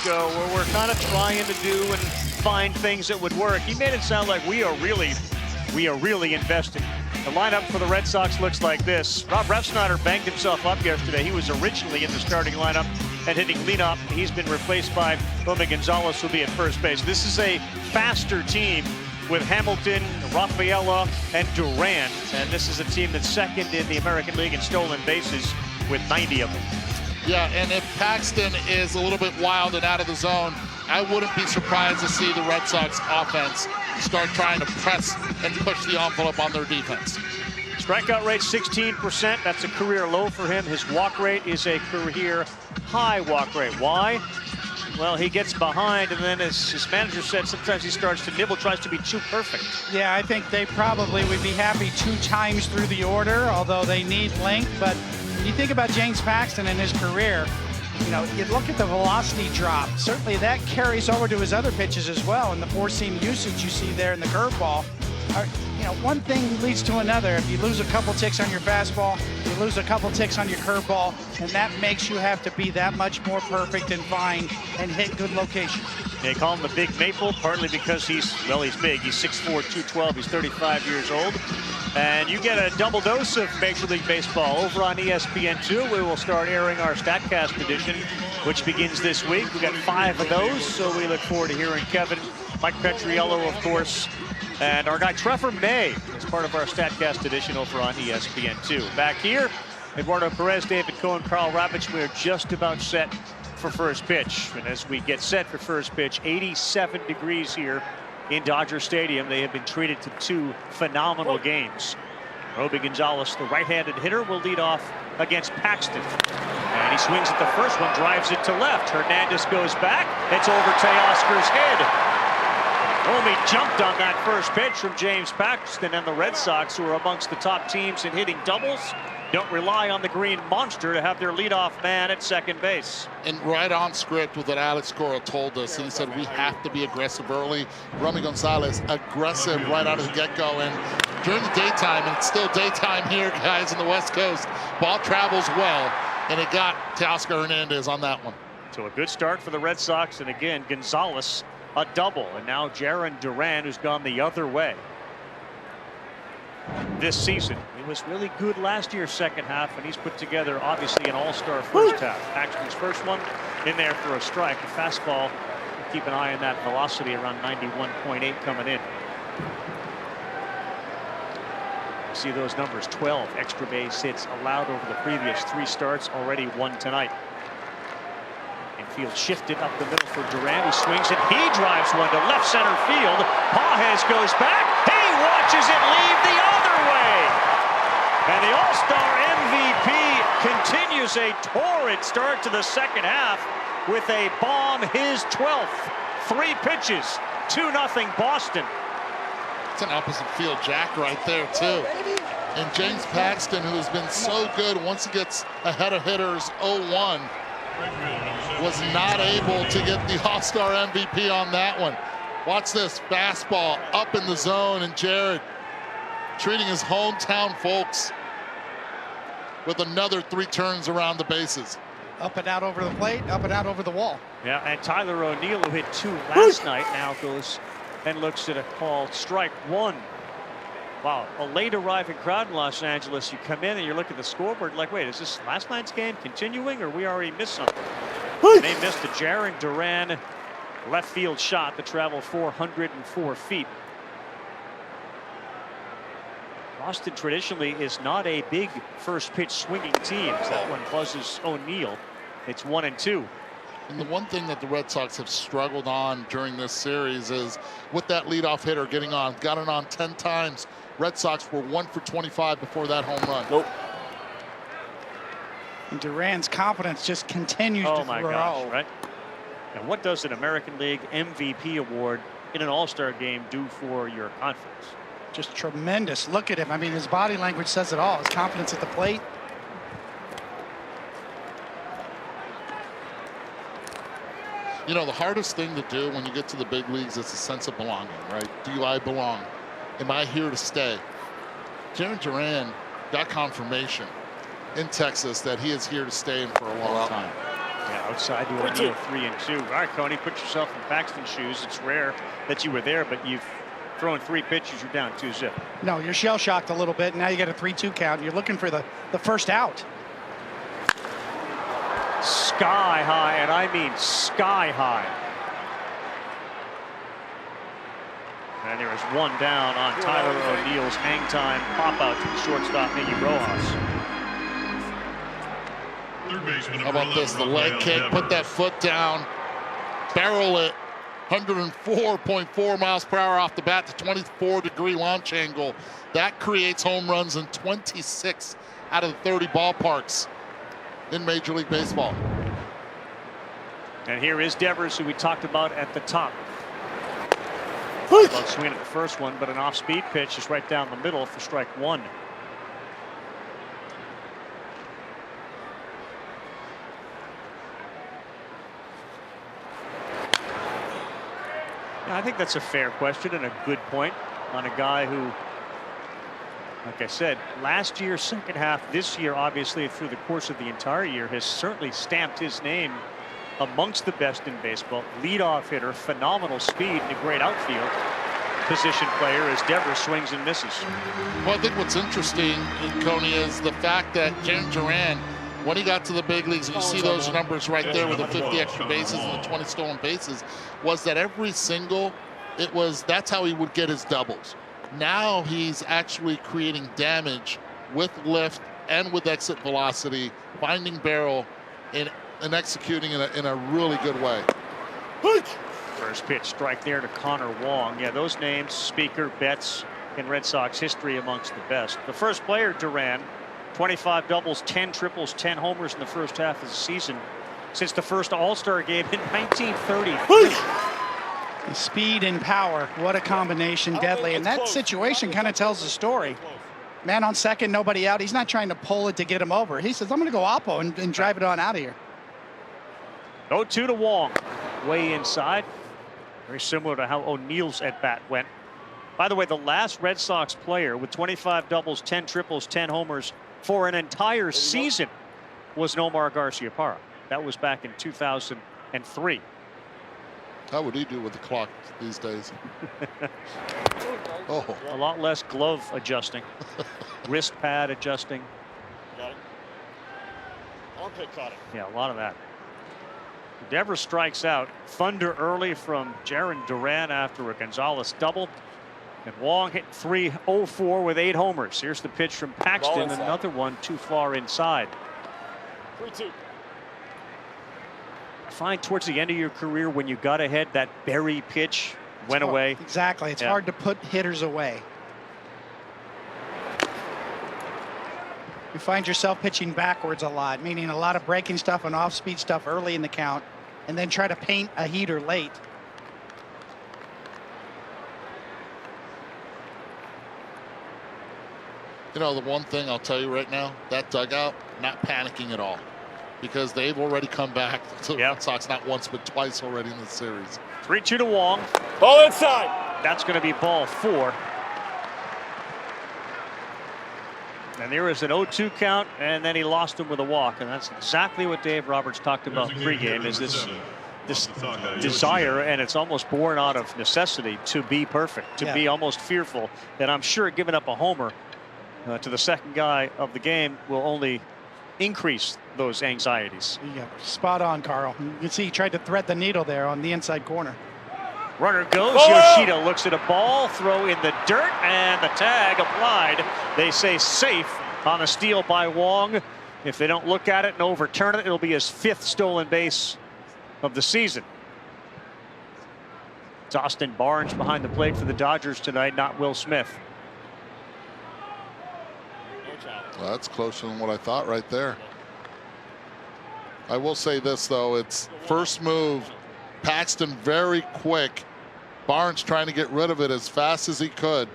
get-go where we're kind of trying to do and find things that would work. He made it sound like we are really invested. The lineup for the Red Sox looks like this. Rob Refsnyder banged himself up yesterday. He was originally in the starting lineup and hitting leadoff. He's been replaced by Romy Gonzalez, who'll be at first base. This is a faster team with Hamilton, Rafaela, and Durant. And this is a team that's second in the American League in stolen bases with 90 of them. Yeah, and if Paxton is a little bit wild and out of the zone, I wouldn't be surprised to see the Red Sox offense start trying to press and push the envelope on their defense. Strikeout rate 16%. That's a career low for him. His walk rate is a career high walk rate. Why? Well, he gets behind, and then as his manager said, sometimes he starts to nibble, tries to be too perfect. Yeah, I think they probably would be happy 2 times through the order, although they need length. But when you think about James Paxton and his career, you know, you look at the velocity drop. Certainly that carries over to his other pitches as well, and the 4-seam usage you see there in the curveball. You know, one thing leads to another. If you lose a couple ticks on your fastball, you lose a couple ticks on your curveball, and that makes you have to be that much more perfect and fine and hit good location. They call him the Big Maple, partly because he's big. He's 6'4", 212. He's 35 years old. And you get a double dose of Major League Baseball over on ESPN2. We will start airing our Statcast edition, which begins this week. We've got 5 of those, so we look forward to hearing Kevin, Mike Petriello, of course, and our guy Trevor May as part of our Statcast edition over on ESPN2. Back here, Eduardo Perez, David Cohen, Carl Ravitch. We are just about set for first pitch. And as we get set for first pitch, 87 degrees here in Dodger Stadium. They have been treated to 2 phenomenal games. Roby Gonzalez, the right-handed hitter, will lead off against Paxton. And he swings at the first one, drives it to left. Hernandez goes back. It's over Teoscar's head. Romy jumped on that first pitch from James Paxton, and the Red Sox, who are amongst the top teams in hitting doubles, don't rely on the green monster to have their leadoff man at second base. And right on script with what Alex Cora told us, and he said we have to be aggressive early. Romy Gonzalez, aggressive right out of the get-go, and during the daytime, and it's still daytime here, guys, in the West Coast, ball travels well, and it got Teoscar Hernandez on that one. So a good start for the Red Sox, and again, Gonzalez, a double, and now Jarren Duran, who's gone the other way this season. He was really good last year's second half, and he's put together obviously an all-star first half. Paxton's first one in there for a strike. The fastball, keep an eye on that velocity around 91.8 coming in. You see those numbers, 12 extra base hits allowed over the previous 3 starts, already 1 tonight. Infield shifted up the middle for Duran. He swings it. He drives one to left center field. Pages goes back. He watches it leave the other way. And the All-Star MVP continues a torrid start to the second half with a bomb, his 12th. 3 pitches, 2-0 Boston. It's an opposite field jack right there, too. And James Paxton, who has been so good once he gets ahead of hitters 0-1, was not able to get the All-Star MVP on that one. Watch this fastball up in the zone, and Jared treating his hometown folks with another 3 turns around the bases. Up and out over the plate, up and out over the wall. Yeah, and Tyler O'Neill, who hit 2 last night, now goes and looks at a called strike 1. Wow, a late arriving crowd in Los Angeles. You come in and you look at the scoreboard like, wait, is this last night's game continuing, or we already missed something? And they missed a Jarren Duran left field shot that traveled 404 feet. Boston traditionally is not a big first pitch swinging team. That one buzzes O'Neill. It's 1-2. And the one thing that the Red Sox have struggled on during this series is with that leadoff hitter getting on. Got it on 10 times. Red Sox were 1 for 25 before that home run. Nope. And Duran's confidence just continues to grow. Oh my gosh, right? Now, what does an American League MVP award in an All-Star game do for your confidence? Just tremendous. Look at him. I mean, his body language says it all. His confidence at the plate. You know, the hardest thing to do when you get to the big leagues is a sense of belonging, right? Do I belong? Am I here to stay? Jarren Duran got confirmation in Texas that he is here to stay and for a long time. Yeah, outside to O'Neill, 3-2. All right, Coney, put yourself in Paxton's shoes. It's rare that you were there, but you've thrown 3 pitches. You're down 2-0. No, you're shell shocked a little bit. Now you got a 3-2 count. You're looking for the first out. Sky high, and I mean sky high. And there is 1 down on Tyler O'Neill's hang time pop out to the shortstop, Miggy Rojas. How about this? The leg kick, put that foot down, barrel it, 104.4 miles per hour off the bat to 24-degree launch angle. That creates home runs in 26 out of the 30 ballparks in Major League Baseball. And here is Devers, who we talked about at the top. Well, swinging at the first one, but an off-speed pitch is right down the middle for strike 1. I think that's a fair question and a good point on a guy who, like I said, last year, second half, this year, obviously, through the course of the entire year, has certainly stamped his name amongst the best in baseball. Leadoff hitter, phenomenal speed, and a great outfield position player as Devers swings and misses. Well, I think what's interesting, Coney, is the fact that James Duran, when he got to the big leagues, and you see those numbers right there with the 50 extra bases and the 20 stolen bases, was that every single, that's how he would get his doubles. Now he's actually creating damage with lift and with exit velocity, finding barrel and executing in a really good way. First pitch strike there to Connor Wong. Yeah, those names, Speaker, Betts, in Red Sox history amongst the best. The first player, Duran, 25 doubles, 10 triples, 10 homers in the first half of the season since the first All-Star game in 1933. The speed and power, what a combination, deadly. And that situation kind of tells the story. Man on second, nobody out. He's not trying to pull it to get him over. He says, I'm going to go oppo and drive it on out of here. 0-2 to Wong, way inside. Very similar to how O'Neill's at-bat went. By the way, the last Red Sox player with 25 doubles, 10 triples, 10 homers for an entire season was Nomar Garciaparra. That was back in 2003. How would he do with the clock these days? Oh, a lot less glove adjusting, wrist pad adjusting. Got it. Armpit caught it. Yeah, a lot of that. Devers strikes out. Thunder early from Jarren Duran after a Gonzalez double. And Wong hit 3-0-4 with 8 homers. Here's the pitch from Paxton. Another one too far inside. 3-2. Find towards the end of your career when you got ahead, that Berry pitch went away. Exactly. It's hard to put hitters away. You find yourself pitching backwards a lot, meaning a lot of breaking stuff and off-speed stuff early in the count, and then try to paint a heater late. you know, the one thing I'll tell you right now, that dugout, not panicking at all, because they've already come back to the Red Sox not once but twice already in the series. 3-2 to Wong. Ball inside. That's going to be ball 4. And there is an 0-2 count, and then he lost him with a walk, and that's exactly what Dave Roberts talked about pregame, is this desire, and it's almost born out of necessity, to be perfect, to be almost fearful that I'm sure giving up a homer to the second guy of the game will only increase those anxieties. Yeah, spot on, Carl. You can see he tried to thread the needle there on the inside corner. Runner goes. Yoshida looks at a ball, throw in the dirt, and the tag applied. They say safe on a steal by Wong. If they don't look at it and overturn it, it'll be his 5th stolen base of the season. It's Austin Barnes behind the plate for the Dodgers tonight, not Will Smith. Well, that's closer than what I thought right there. I will say this, though. It's first move. Paxton very quick. Barnes trying to get rid of it as fast as he could.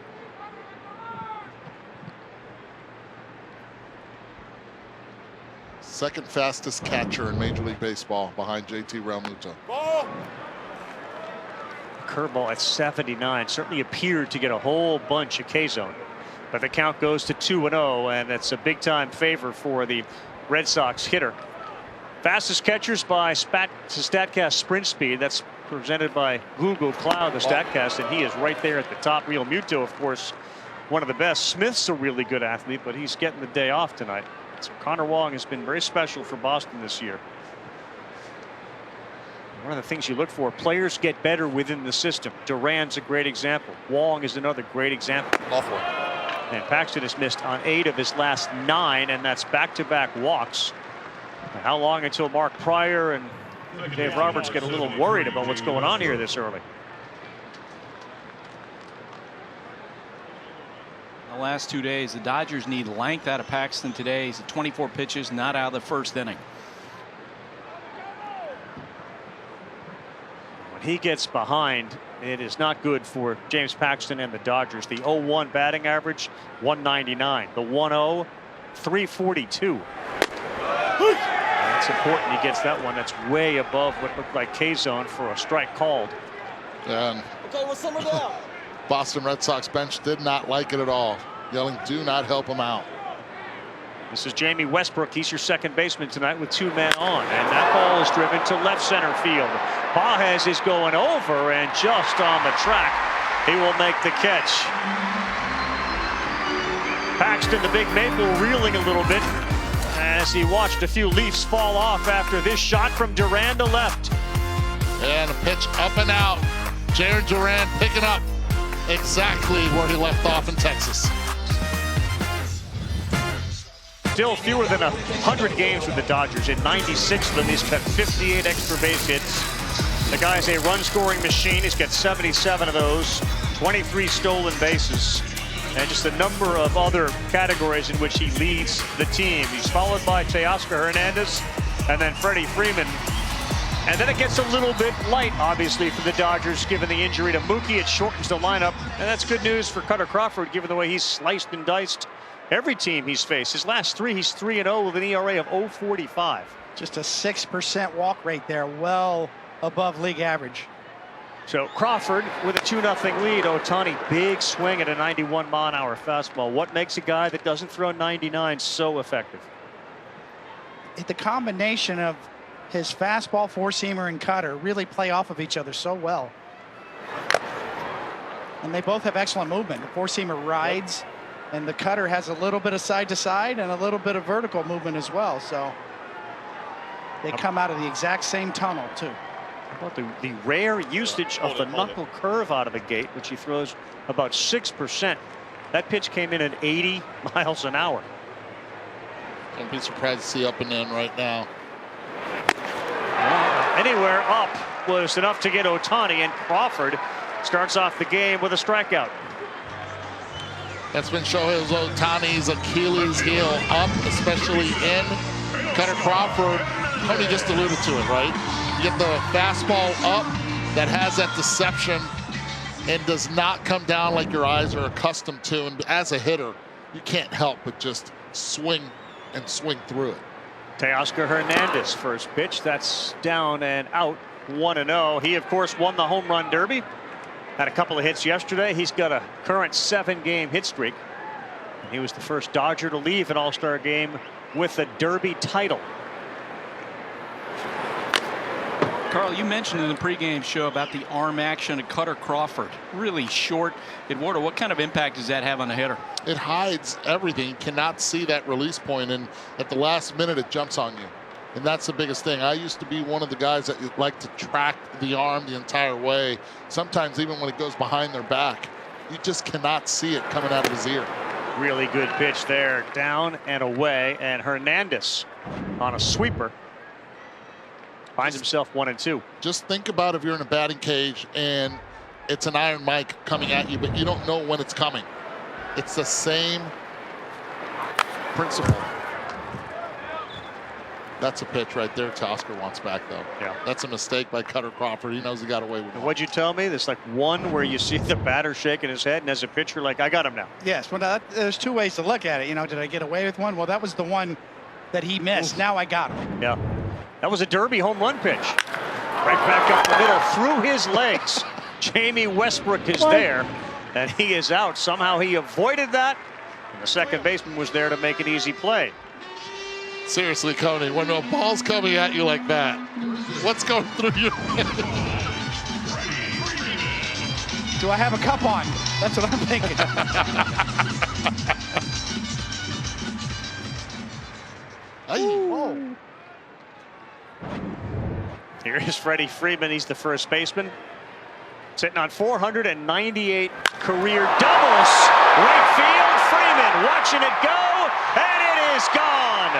Second fastest catcher in Major League Baseball behind JT Realmuto. Curveball at 79 certainly appeared to get a whole bunch of K-zone. But the count goes to 2-0, and it's a big-time favor for the Red Sox hitter. Fastest catchers by Statcast sprint speed. That's presented by Google Cloud, the Statcast, and he is right there at the top. Real Muto, of course, one of the best. Smith's a really good athlete, but he's getting the day off tonight. So Connor Wong has been very special for Boston this year. One of the things you look for, players get better within the system. Duran's a great example. Wong is another great example. Awful. And Paxton has missed on 8 of his last 9, and that's back-to-back walks. How long until Mark Pryor and Dave Roberts get a little worried about what's going on here this early? The last 2 days, the Dodgers need length out of Paxton today. He's at 24 pitches, not out of the first inning. When he gets behind, it is not good for James Paxton and the Dodgers. The 0-1 batting average, 199. The 1-0, 342. That's important. He gets that one. That's way above what looked like K-zone for a strike called. And Boston Red Sox bench did not like it at all. Yelling, do not help him out. This is Jamie Westbrook. He's your second baseman tonight with 2 men on. And that ball is driven to left center field. Baez is going over, and just on the track, he will make the catch. Paxton, the big maple, reeling a little bit as he watched a few leaves fall off after this shot from Duran to left. And a pitch up and out. Jared Duran picking up exactly where he left off in Texas. Still fewer than 100 games with the Dodgers. In 96 of them, he's got 58 extra base hits. The guy's a run-scoring machine. He's got 77 of those, 23 stolen bases, and just a number of other categories in which he leads the team. He's followed by Teoscar Hernandez and then Freddie Freeman. And then it gets a little bit light, obviously, for the Dodgers, given the injury to Mookie. It shortens the lineup, and that's good news for Cutter Crawford, given the way he's sliced and diced every team he's faced. His last 3, he's 3-0 with an ERA of 0.45. Just a 6% walk rate there, well above league average. So Crawford with a 2-0 lead. Ohtani, big swing at a 91-mile-an-hour fastball. What makes a guy that doesn't throw 99 so effective? The combination of his fastball, four-seamer, and cutter really play off of each other so well. And they both have excellent movement. The four-seamer rides, and the cutter has a little bit of side-to-side and a little bit of vertical movement as well. So they come out of the exact same tunnel, too. How about the rare usage of the knuckle curve out of the gate, which he throws about 6%. That pitch came in at 80 miles an hour. Don't be surprised to see up and in right now. Anywhere up was enough to get Ohtani, and Crawford starts off the game with a strikeout. That's been Shohei Ohtani's Achilles heel, up, especially in. Cutter Crawford, Tony just alluded to it, right? You get the fastball up that has that deception and does not come down like your eyes are accustomed to. And as a hitter, you can't help but just swing and swing through it. Teoscar Hernandez, first pitch. That's down and out, 1-0. He, of course, won the home run derby. Had a couple of hits yesterday. He's got a current 7-game hit streak. And he was the first Dodger to leave an All-Star game with a derby title. Carl, you mentioned in the pregame show about the arm action of Cutter Crawford. Really short. Eduardo, what kind of impact does that have on the hitter? It hides everything. You cannot see that release point, and at the last minute it jumps on you. And that's the biggest thing. I used to be one of the guys that like to track the arm the entire way. Sometimes even when it goes behind their back, you just cannot see it coming out of his ear. Really good pitch there, down and away, and Hernandez on a sweeper finds himself 1-2. Just think about if you're in a batting cage and it's an iron mic coming at you, but you don't know when it's coming. It's the same principle. That's a pitch right there. Teoscar wants back, though. Yeah. That's a mistake by Cutter Crawford. He knows he got away with it. What'd you tell me? There's like one where you see the batter shaking his head, and as a pitcher, like, I got him now. Yes, well, there's 2 ways to look at it. You know, did I get away with one? Well, that was the one that he missed. Oof. Now I got him. Yeah. That was a derby home run pitch. Right back up the middle, through his legs. Jamie Westbrook is there, and he is out. Somehow he avoided that, and the second baseman was there to make an easy play. Seriously, Coney, when a ball's coming at you like that, what's going through your head? Do I have a cup on? That's what I'm thinking. Whoa. Here is Freddie Freeman. He's the first baseman. Sitting on 498 career doubles. Right field, Freeman watching it go, and it is gone.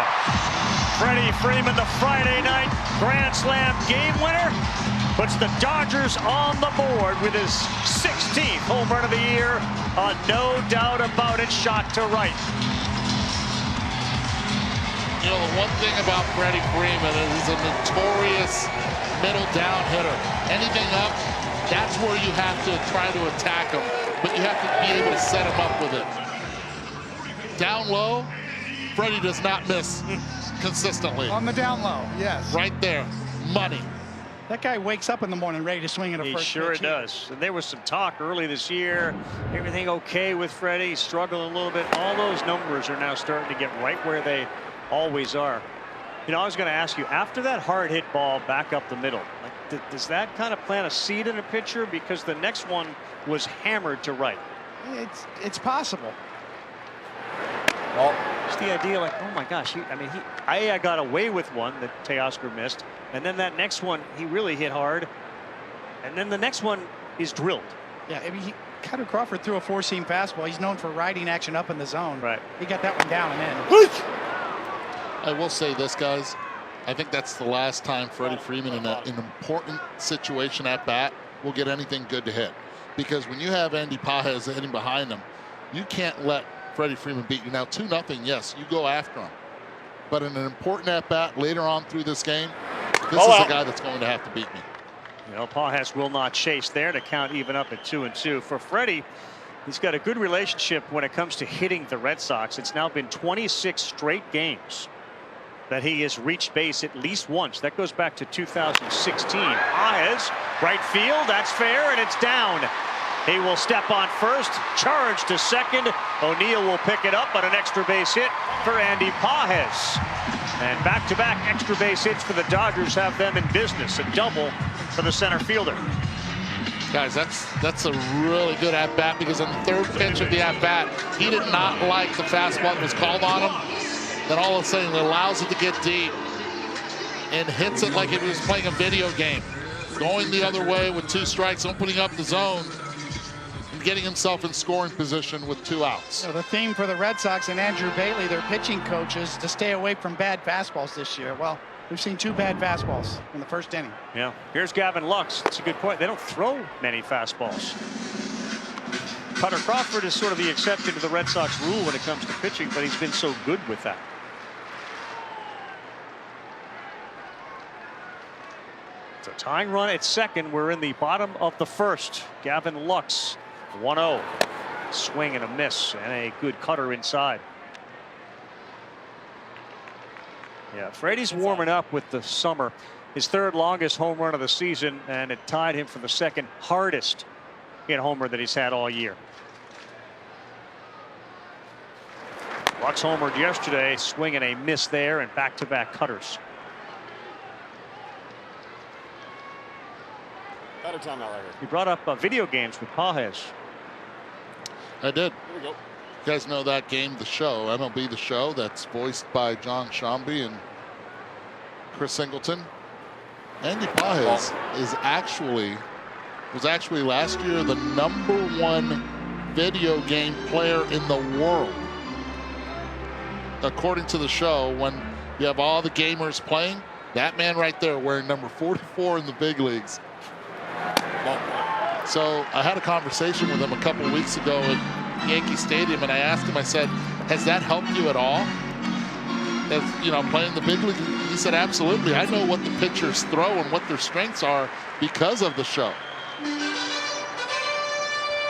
Freddie Freeman, the Friday night Grand Slam game winner, puts the Dodgers on the board with his 16th home run of the year. A no doubt about it shot to right. You know, the one thing about Freddie Freeman is he's a notorious middle down hitter. Anything up, that's where you have to try to attack him, but you have to be able to set him up with it. Down low, Freddie does not miss consistently. On the down low, yes. Right there, money. That guy wakes up in the morning ready to swing at a He first sure pitch. does. And there was some talk early this year. Everything okay with Freddie? Struggling a little bit. All those numbers are now starting to get right where they always are. You know, I was going to ask you, after that hard hit ball back up the middle, like, does that kind of plant a seed in a pitcher? Because the next one was hammered to right. It's possible. Well, just the idea, like, oh my gosh, I got away with one that Teoscar missed, and then that next one he really hit hard, and then the next one is drilled. Yeah, I mean, Cutter Crawford threw a four-seam fastball. He's known for riding action up in the zone. Right. He got that one down and in. I will say this, guys. I think that's the last time Freddie Freeman in an important situation at bat will get anything good to hit. Because when you have Andy Pages hitting behind him, you can't let Freddie Freeman beat you. Now, 2-0, yes, you go after him. But in an important at bat later on through this game, this is a guy that's going to have to beat me. You know, Pages will not chase there to count even up at 2-2. For Freddie, he's got a good relationship when it comes to hitting the Red Sox. It's now been 26 straight games that he has reached base at least once. That goes back to 2016. Pages, right field, that's fair, and it's down. He will step on first, charge to second. O'Neill will pick it up on an extra base hit for Andy Pages. And back-to-back extra base hits for the Dodgers have them in business. A double for the center fielder. Guys, that's a really good at-bat, because on the third pitch of the at-bat, he did not like the fastball that was called on him. Then all of a sudden he allows it to get deep and hits it like it was playing a video game. Going the other way with 2 strikes, opening up the zone, and getting himself in scoring position with 2 outs. So the theme for the Red Sox and Andrew Bailey, their pitching coaches, to stay away from bad fastballs this year. Well, we've seen 2 bad fastballs in the first inning. Yeah, here's Gavin Lux. That's a good point. They don't throw many fastballs. Cutter Crawford is sort of the exception to the Red Sox rule when it comes to pitching, but he's been so good with that. It's a tying run at second. We're in the bottom of the first. Gavin Lux, 1-0. Swing and a miss, and a good cutter inside. Yeah, Freddie's warming up with the summer. His 3rd longest home run of the season, and it tied him for the 2nd hardest hit homer that he's had all year. Lux homered yesterday, swing and a miss there, and back-to-back cutters. Better time out right here. He brought up video games with Pages. I did. Here we go. You guys know that game, The Show, MLB The Show, that's voiced by John Shambi and Chris Singleton. Andy Pages was actually last year the #1 video game player in the world. According to The Show, when you have all the gamers playing, that man right there wearing number 44 in the big leagues. So I had a conversation with him a couple weeks ago at Yankee Stadium, and I asked him, I said, has that helped you at all? As, you know, playing the big league? He said, absolutely. I know what the pitchers throw and what their strengths are because of The Show.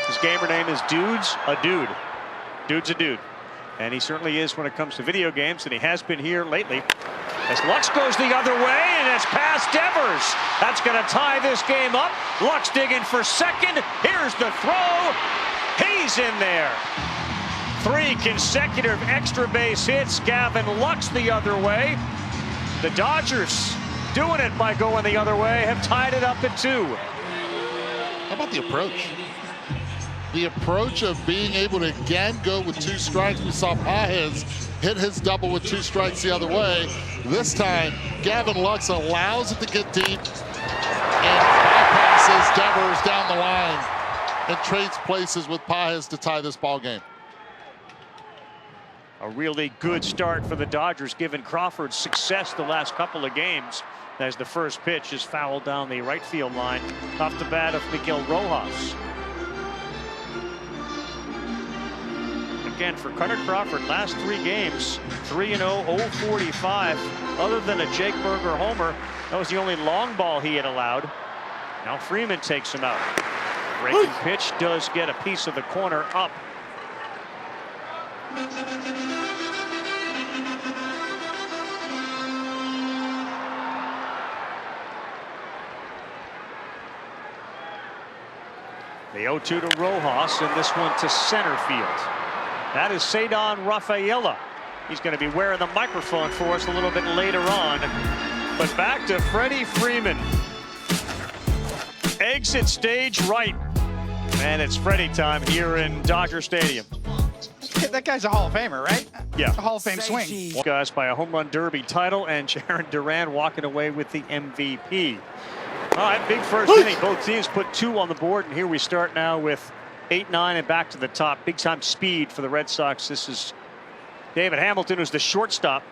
His gamer name is Dude's a Dude. Dude's a Dude. And he certainly is when it comes to video games, and he has been here lately. As Lux goes the other way, and it's past Devers. That's going to tie this game up. Lux digging for second. Here's the throw. He's in there. 3 consecutive extra base hits. Gavin Lux the other way. The Dodgers doing it by going the other way, have tied it up at 2. How about the approach? The approach of being able to again go with 2 strikes. We saw Pages hit his double with 2 strikes the other way. This time, Gavin Lux allows it to get deep and bypasses Devers down the line and trades places with Pages to tie this ball game. A really good start for the Dodgers, given Crawford's success the last couple of games, as the first pitch is fouled down the right field line off the bat of Miguel Rojas. Again, for Cutter Crawford, last 3 games, 3-0, 0-45. Other than a Jake Berger homer, that was the only long ball he had allowed. Now Freeman takes him out. Breaking pitch does get a piece of the corner up. The 0-2 to Rojas, and this one to center field. That is Cedar Rafaela. He's going to be wearing the microphone for us a little bit later on. But back to Freddie Freeman. Exit stage right. And it's Freddie time here in Dodger Stadium. That guy's a Hall of Famer, right? Yeah. It's a Hall of Fame swing. Guys by a home run derby title, and Jaron Duran walking away with the MVP. All right, big first inning. Both teams put 2 on the board, and here we start now with 8-9 and back to the top. Big time speed for the Red Sox. This is David Hamilton, who's the shortstop.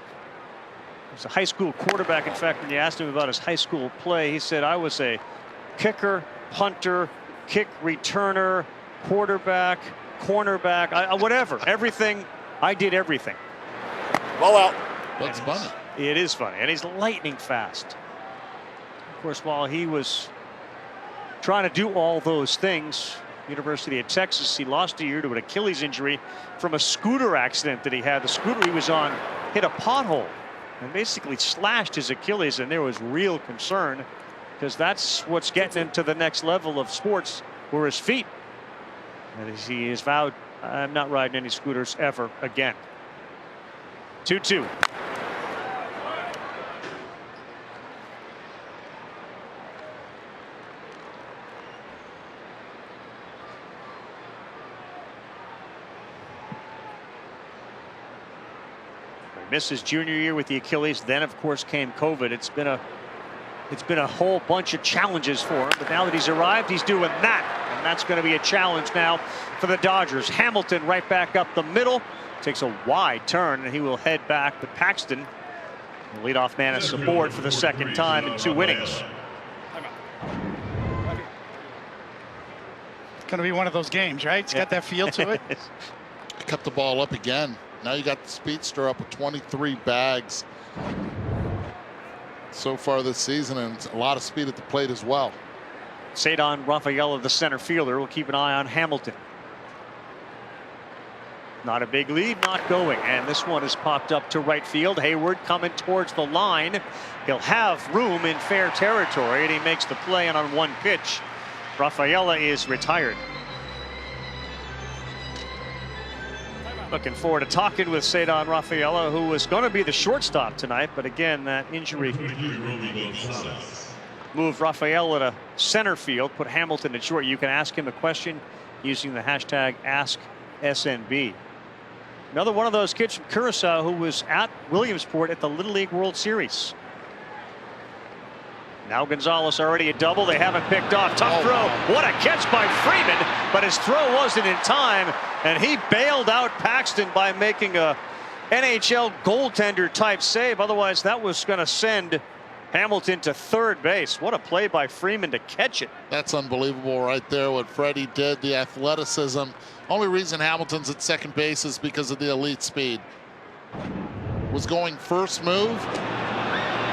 He's a high school quarterback. In fact, when you asked him about his high school play, he said, I was a kicker, punter, kick returner, quarterback, cornerback, whatever. Everything. I did everything. Ball out. That's funny. It is funny, and he's lightning fast. Of course, while he was trying to do all those things, University of Texas, he lost a year to an Achilles injury from a scooter accident that he had. The scooter he was on hit a pothole and basically slashed his Achilles, and there was real concern, because that's what's getting him to the next level of sports, were his feet. And he has vowed, I'm not riding any scooters ever again. 2-2. Missed his junior year with the Achilles. Then, of course, came COVID. It's been a whole bunch of challenges for him. But now that he's arrived, he's doing that. And that's going to be a challenge now for the Dodgers. Hamilton right back up the middle. Takes a wide turn, and he will head back to Paxton. The leadoff man is aboard for the second time in 2 innings. It's going to be one of those games, right? It's got that feel to it. Kept the ball up again. Now you got the speedster up with 23 bags so far this season, and a lot of speed at the plate as well. Cedar Rafaela, the center fielder, will keep an eye on Hamilton. Not a big lead, not going, and this one is popped up to right field. Hayward coming towards the line. He'll have room in fair territory, and he makes the play, and on 1 pitch, Rafaela is retired. Looking forward to talking with Cedar Rafaela, who was going to be the shortstop tonight, but again, that injury moved Rafaela to center field, put Hamilton at short. You can ask him a question using the hashtag AskSNB. Another one of those kids from Curacao who was at Williamsport at the Little League World Series. Now Gonzalez already a double. They haven't picked off. Tough throw. What a catch by Freeman, but his throw wasn't in time, and he bailed out Paxton by making a NHL goaltender type save. Otherwise, that was going to send Hamilton to third base. What a play by Freeman to catch it. That's unbelievable right there, what Freddie did, the athleticism. Only reason Hamilton's at second base is because of the elite speed. Was going first move.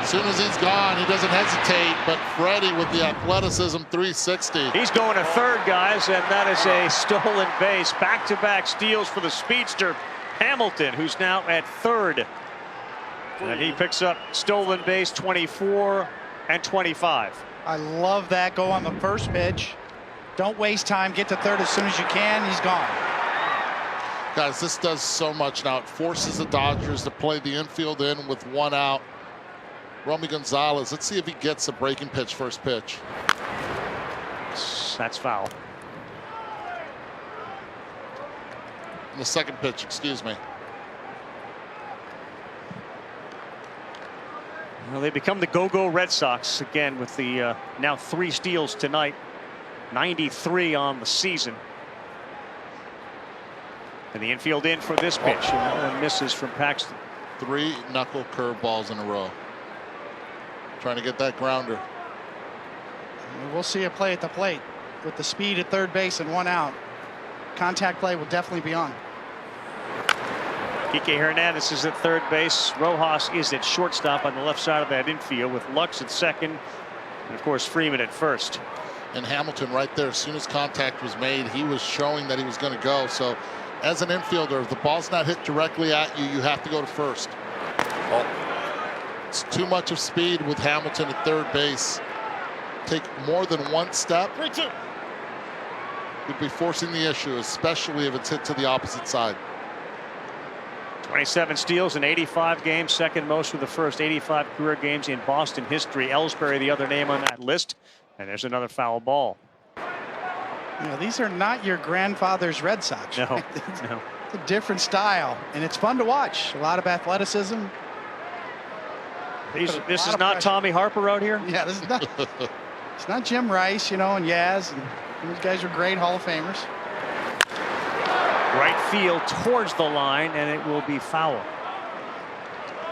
As soon as he's gone, he doesn't hesitate, but Freddie with the athleticism, 360. He's going to third, guys, and that is a stolen base. Back-to-back steals for the speedster Hamilton, who's now at third. And he picks up stolen base 24 and 25. I love that. Go on the first pitch. Don't waste time. Get to third as soon as you can. He's gone. Guys, this does so much now. It forces the Dodgers to play the infield in with 1 out. Romy Gonzalez, let's see if he gets a breaking pitch, first pitch. That's foul. The second pitch, excuse me. Well, they become the go-go Red Sox again with the now 3 steals tonight. 93 on the season. And the infield in for this pitch. And that one misses from Paxton. 3 knuckle curveballs in a row. Trying to get that grounder. We'll see a play at the plate with the speed at third base and 1 out. Contact play will definitely be on. Kike Hernandez is at third base. Rojas is at shortstop on the left side of that infield with Lux at second. And of course Freeman at first. And Hamilton right there, as soon as contact was made, he was showing that he was going to go. So as an infielder, if the ball's not hit directly at you, you have to go to first. It's too much of speed with Hamilton at third base. Take more than 1 step. 3-2. You'd be forcing the issue, especially if it's hit to the opposite side. 27 steals in 85 games, second most with the first 85 career games in Boston history. Ellsbury, the other name on that list. And there's another foul ball. You know, these are not your grandfather's Red Sox. No, right? no. It's a different style, and it's fun to watch. A lot of athleticism. This is not Tommy Harper out here? Yeah, this is not. It's not Jim Rice, you know, and Yaz. And these guys are great Hall of Famers. Right field towards the line, and it will be foul.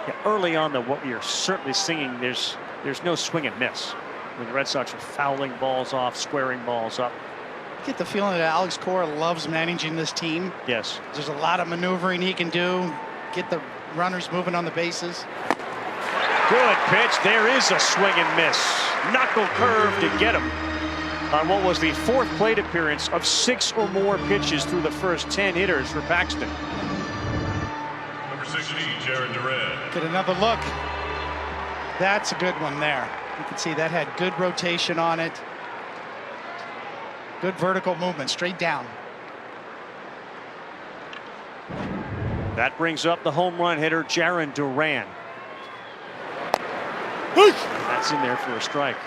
Yeah, early on, what you're certainly seeing, there's no swing and miss. When the Red Sox are fouling balls off, squaring balls up. I get the feeling that Alex Cora loves managing this team. Yes. There's a lot of maneuvering he can do, get the runners moving on the bases. Good pitch. There is a swing and miss. Knuckle curve to get him on what was the 4th plate appearance of 6 or more pitches through the first 10 hitters for Paxton. Number 16, Jared Duran. Get another look. That's a good one there. You can see that had good rotation on it. Good vertical movement, straight down. That brings up the home run hitter, Jaron Duran. That's in there for a strike.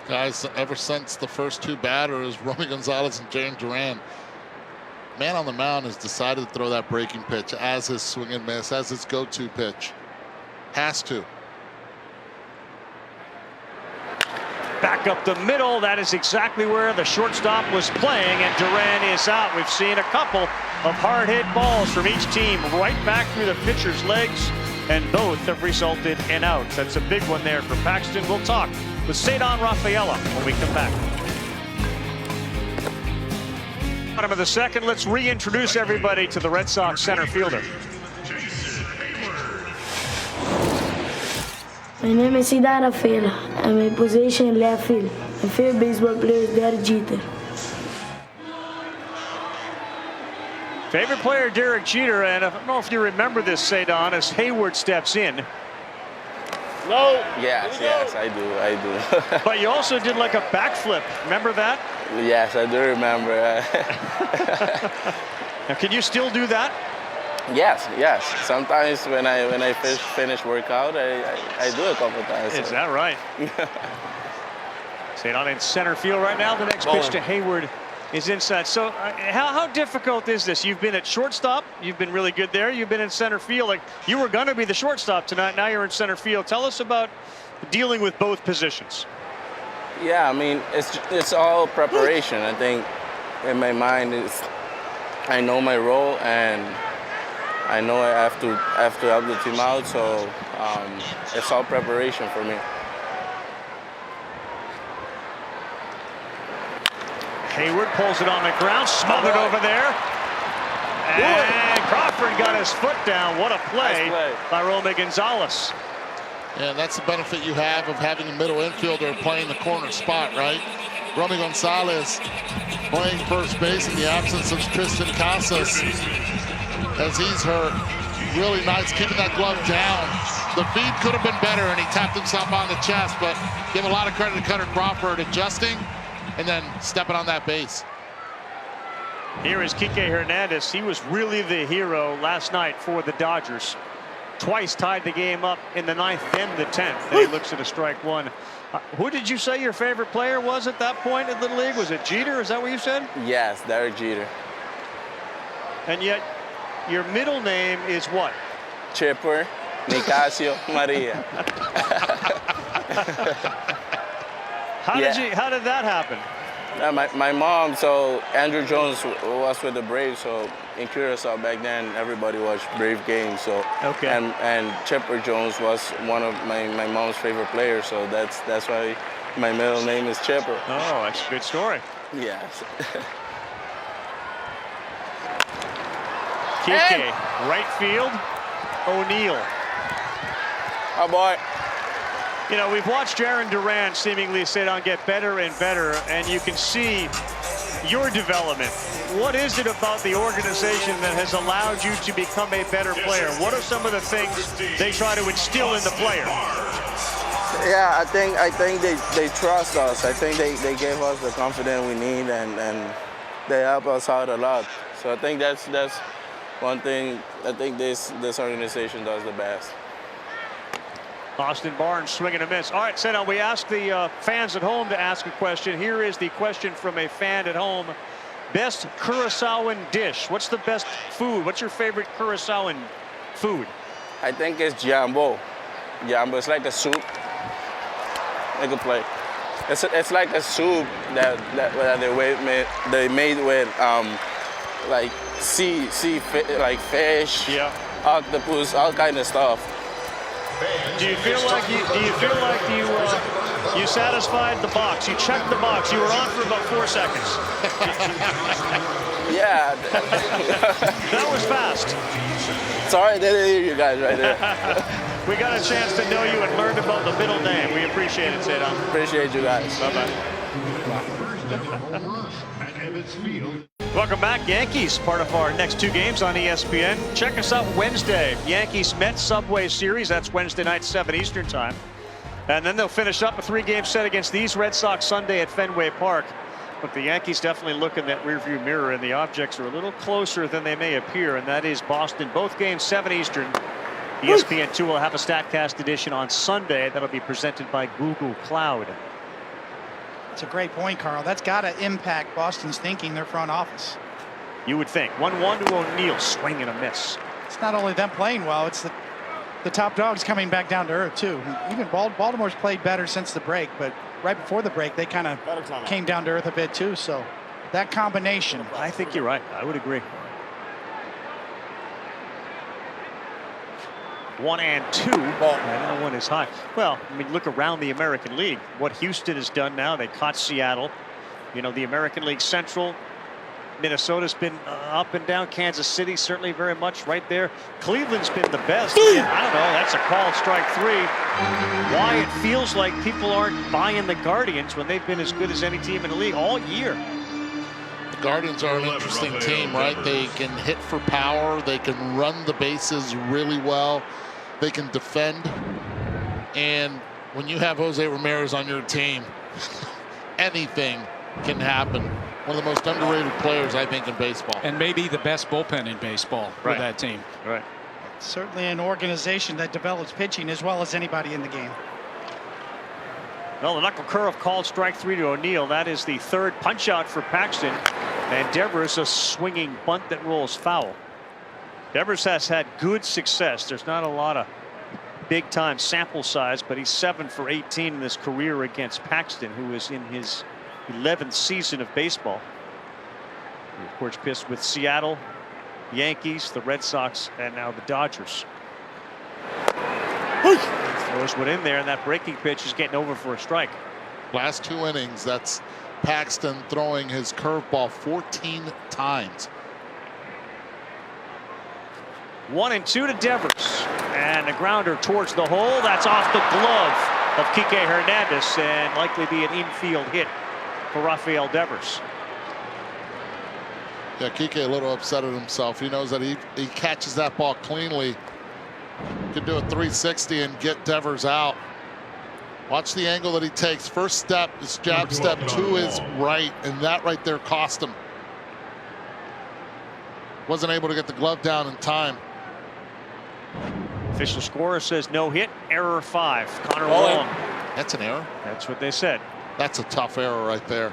Guys, ever since the first 2 batters, Romy Gonzalez and Jaron Duran, man on the mound has decided to throw that breaking pitch as his swing and miss, as his go-to pitch. Has to. Back up the middle. That is exactly where the shortstop was playing, and Duran is out. We've seen a couple of hard hit balls from each team right back through the pitcher's legs, and both have resulted in outs. That's a big one there for Paxton. We'll talk with Ceddanne Rafaela when we come back. Bottom of the second, let's reintroduce everybody to the Red Sox center fielder. My name is Ceddanne Rafaela. I'm in position in left field. My favorite baseball player is Derek Jeter. Favorite player, Derek Jeter, and I don't know if you remember this, Ceddanne, as Hayward steps in. No. Yes, I do. But you also did like a backflip. Remember that? Yes, I do remember. Now, can you still do that? Yes. Sometimes when I finish workout, I do a couple times. Is that right? Ceddanne in center field right now. The next pitch to Hayward is inside. So how difficult is this? You've been at shortstop. You've been really good there. You've been in center field. Like, you were going to be the shortstop tonight. Now you're in center field. Tell us about dealing with both positions. Yeah, I mean, it's all preparation. I think in my mind I know my role, and I know I have to help the team out. So it's all preparation for me. Hayward pulls it on the ground, smothered over there. And Crawford got his foot down. What a play, by Romy Gonzalez. Yeah, that's the benefit you have of having a middle infielder playing the corner spot, right? Romy Gonzalez playing first base in the absence of Tristan Casas, as he's hurt. Really nice, keeping that glove down. The feed could have been better, and he tapped himself on the chest, but give a lot of credit to Cutter Crawford adjusting and then stepping on that base. Here is Kike Hernandez. He was really the hero last night for the Dodgers. Twice tied the game up in the 9th and the 10th. And he looks at a strike one. Who did you say your favorite player was at that point in the league? Was it Jeter? Is that what you said? Yes, Derek Jeter. And yet, your middle name is what? Chipper, Nicasio, Maria. How did that happen? My mom, so Andrew Jones was with the Braves, so in Curacao back then, everybody watched Brave games. So okay. And Chipper Jones was one of my mom's favorite players, so that's why my middle name is Chipper. Oh, that's a good story. Yes. Kike, right field, O'Neill. Oh boy. You know, we've watched Jarren Duran seemingly sit down, get better and better, and you can see your development. What is it about the organization that has allowed you to become a better player? What are some of the things they try to instill in the player? Yeah, I think they trust us. I think they gave us the confidence we need, and they help us out a lot. So I think that's one thing I think this organization does the best. Austin Barnes swinging a miss. All right, Senna, we asked the fans at home to ask a question. Here is the question from a fan at home. Best Curaçaoan dish. What's the best food? What's your favorite Curaçaoan food? I think it's jambo. Jambo, it's like a soup. Make a play. It's like a soup that they made with like like fish, octopus, all kind of stuff. Do you feel like you satisfied the box? You checked the box. You were on for about 4 seconds. Yeah. That was fast. Sorry, I didn't hear you guys right there. We got a chance to know you and learn about the middle name. We appreciate it, Zaydan. Appreciate you guys. Bye-bye. Welcome back, Yankees, part of our next 2 games on ESPN. Check us out Wednesday, Yankees-Mets Subway Series. That's Wednesday night, 7 Eastern time. And then they'll finish up a 3-game set against these Red Sox Sunday at Fenway Park. But the Yankees definitely look in that rearview mirror, and the objects are a little closer than they may appear, and that is Boston. Both games, 7 Eastern. ESPN2 will have a Statcast edition on Sunday. That'll be presented by Google Cloud. That's a great point, Carl. That's got to impact Boston's thinking, their front office. You would think. 1-1 to O'Neill, swing and a miss. It's not only them playing well, it's the top dogs coming back down to earth, too. Even Baltimore's played better since the break, but right before the break, they kind of came down to earth a bit, too. So that combination. I think you're right. I would agree. 1 and 2. And that one is high. Well, I mean, look around the American League. What Houston has done now, they caught Seattle. You know, the American League Central. Minnesota's been up and down. Kansas City certainly very much right there. Cleveland's been the best. And I don't know. That's a called strike 3. Why it feels like people aren't buying the Guardians when they've been as good as any team in the league all year. The Guardians are an interesting team, right? They can hit for power. They can run the bases really well. They can defend. And when you have Jose Ramirez on your team, anything can happen. One of the most underrated players, I think, in baseball. And maybe the best bullpen in baseball with that team. Right. Certainly an organization that develops pitching as well as anybody in the game. Well, the knuckle curve called strike 3 to O'Neill. That is the 3rd punch out for Paxton. And Devers a swinging bunt that rolls foul. Devers has had good success. There's not a lot of big time sample size, but he's 7 for 18 in his career against Paxton, who is in his 11th season of baseball. He, of course, pitched with Seattle, Yankees, the Red Sox, and now the Dodgers. Throws one in there, and that breaking pitch is getting over for a strike. Last 2 innings, that's Paxton throwing his curveball 14 times. 1 and 2 to Devers, and a grounder towards the hole. That's off the glove of Kike Hernandez, and likely be an infield hit for Rafael Devers. Yeah, Kike a little upset at himself. He knows that he catches that ball cleanly. Could do a 360 and get Devers out. Watch the angle that he takes. First step is jab step to his right, and that right there cost him. wasn't able to get the glove down in time. Official scorer says no hit, error 5. Connor Long. That's an error. That's what they said. That's a tough error right there.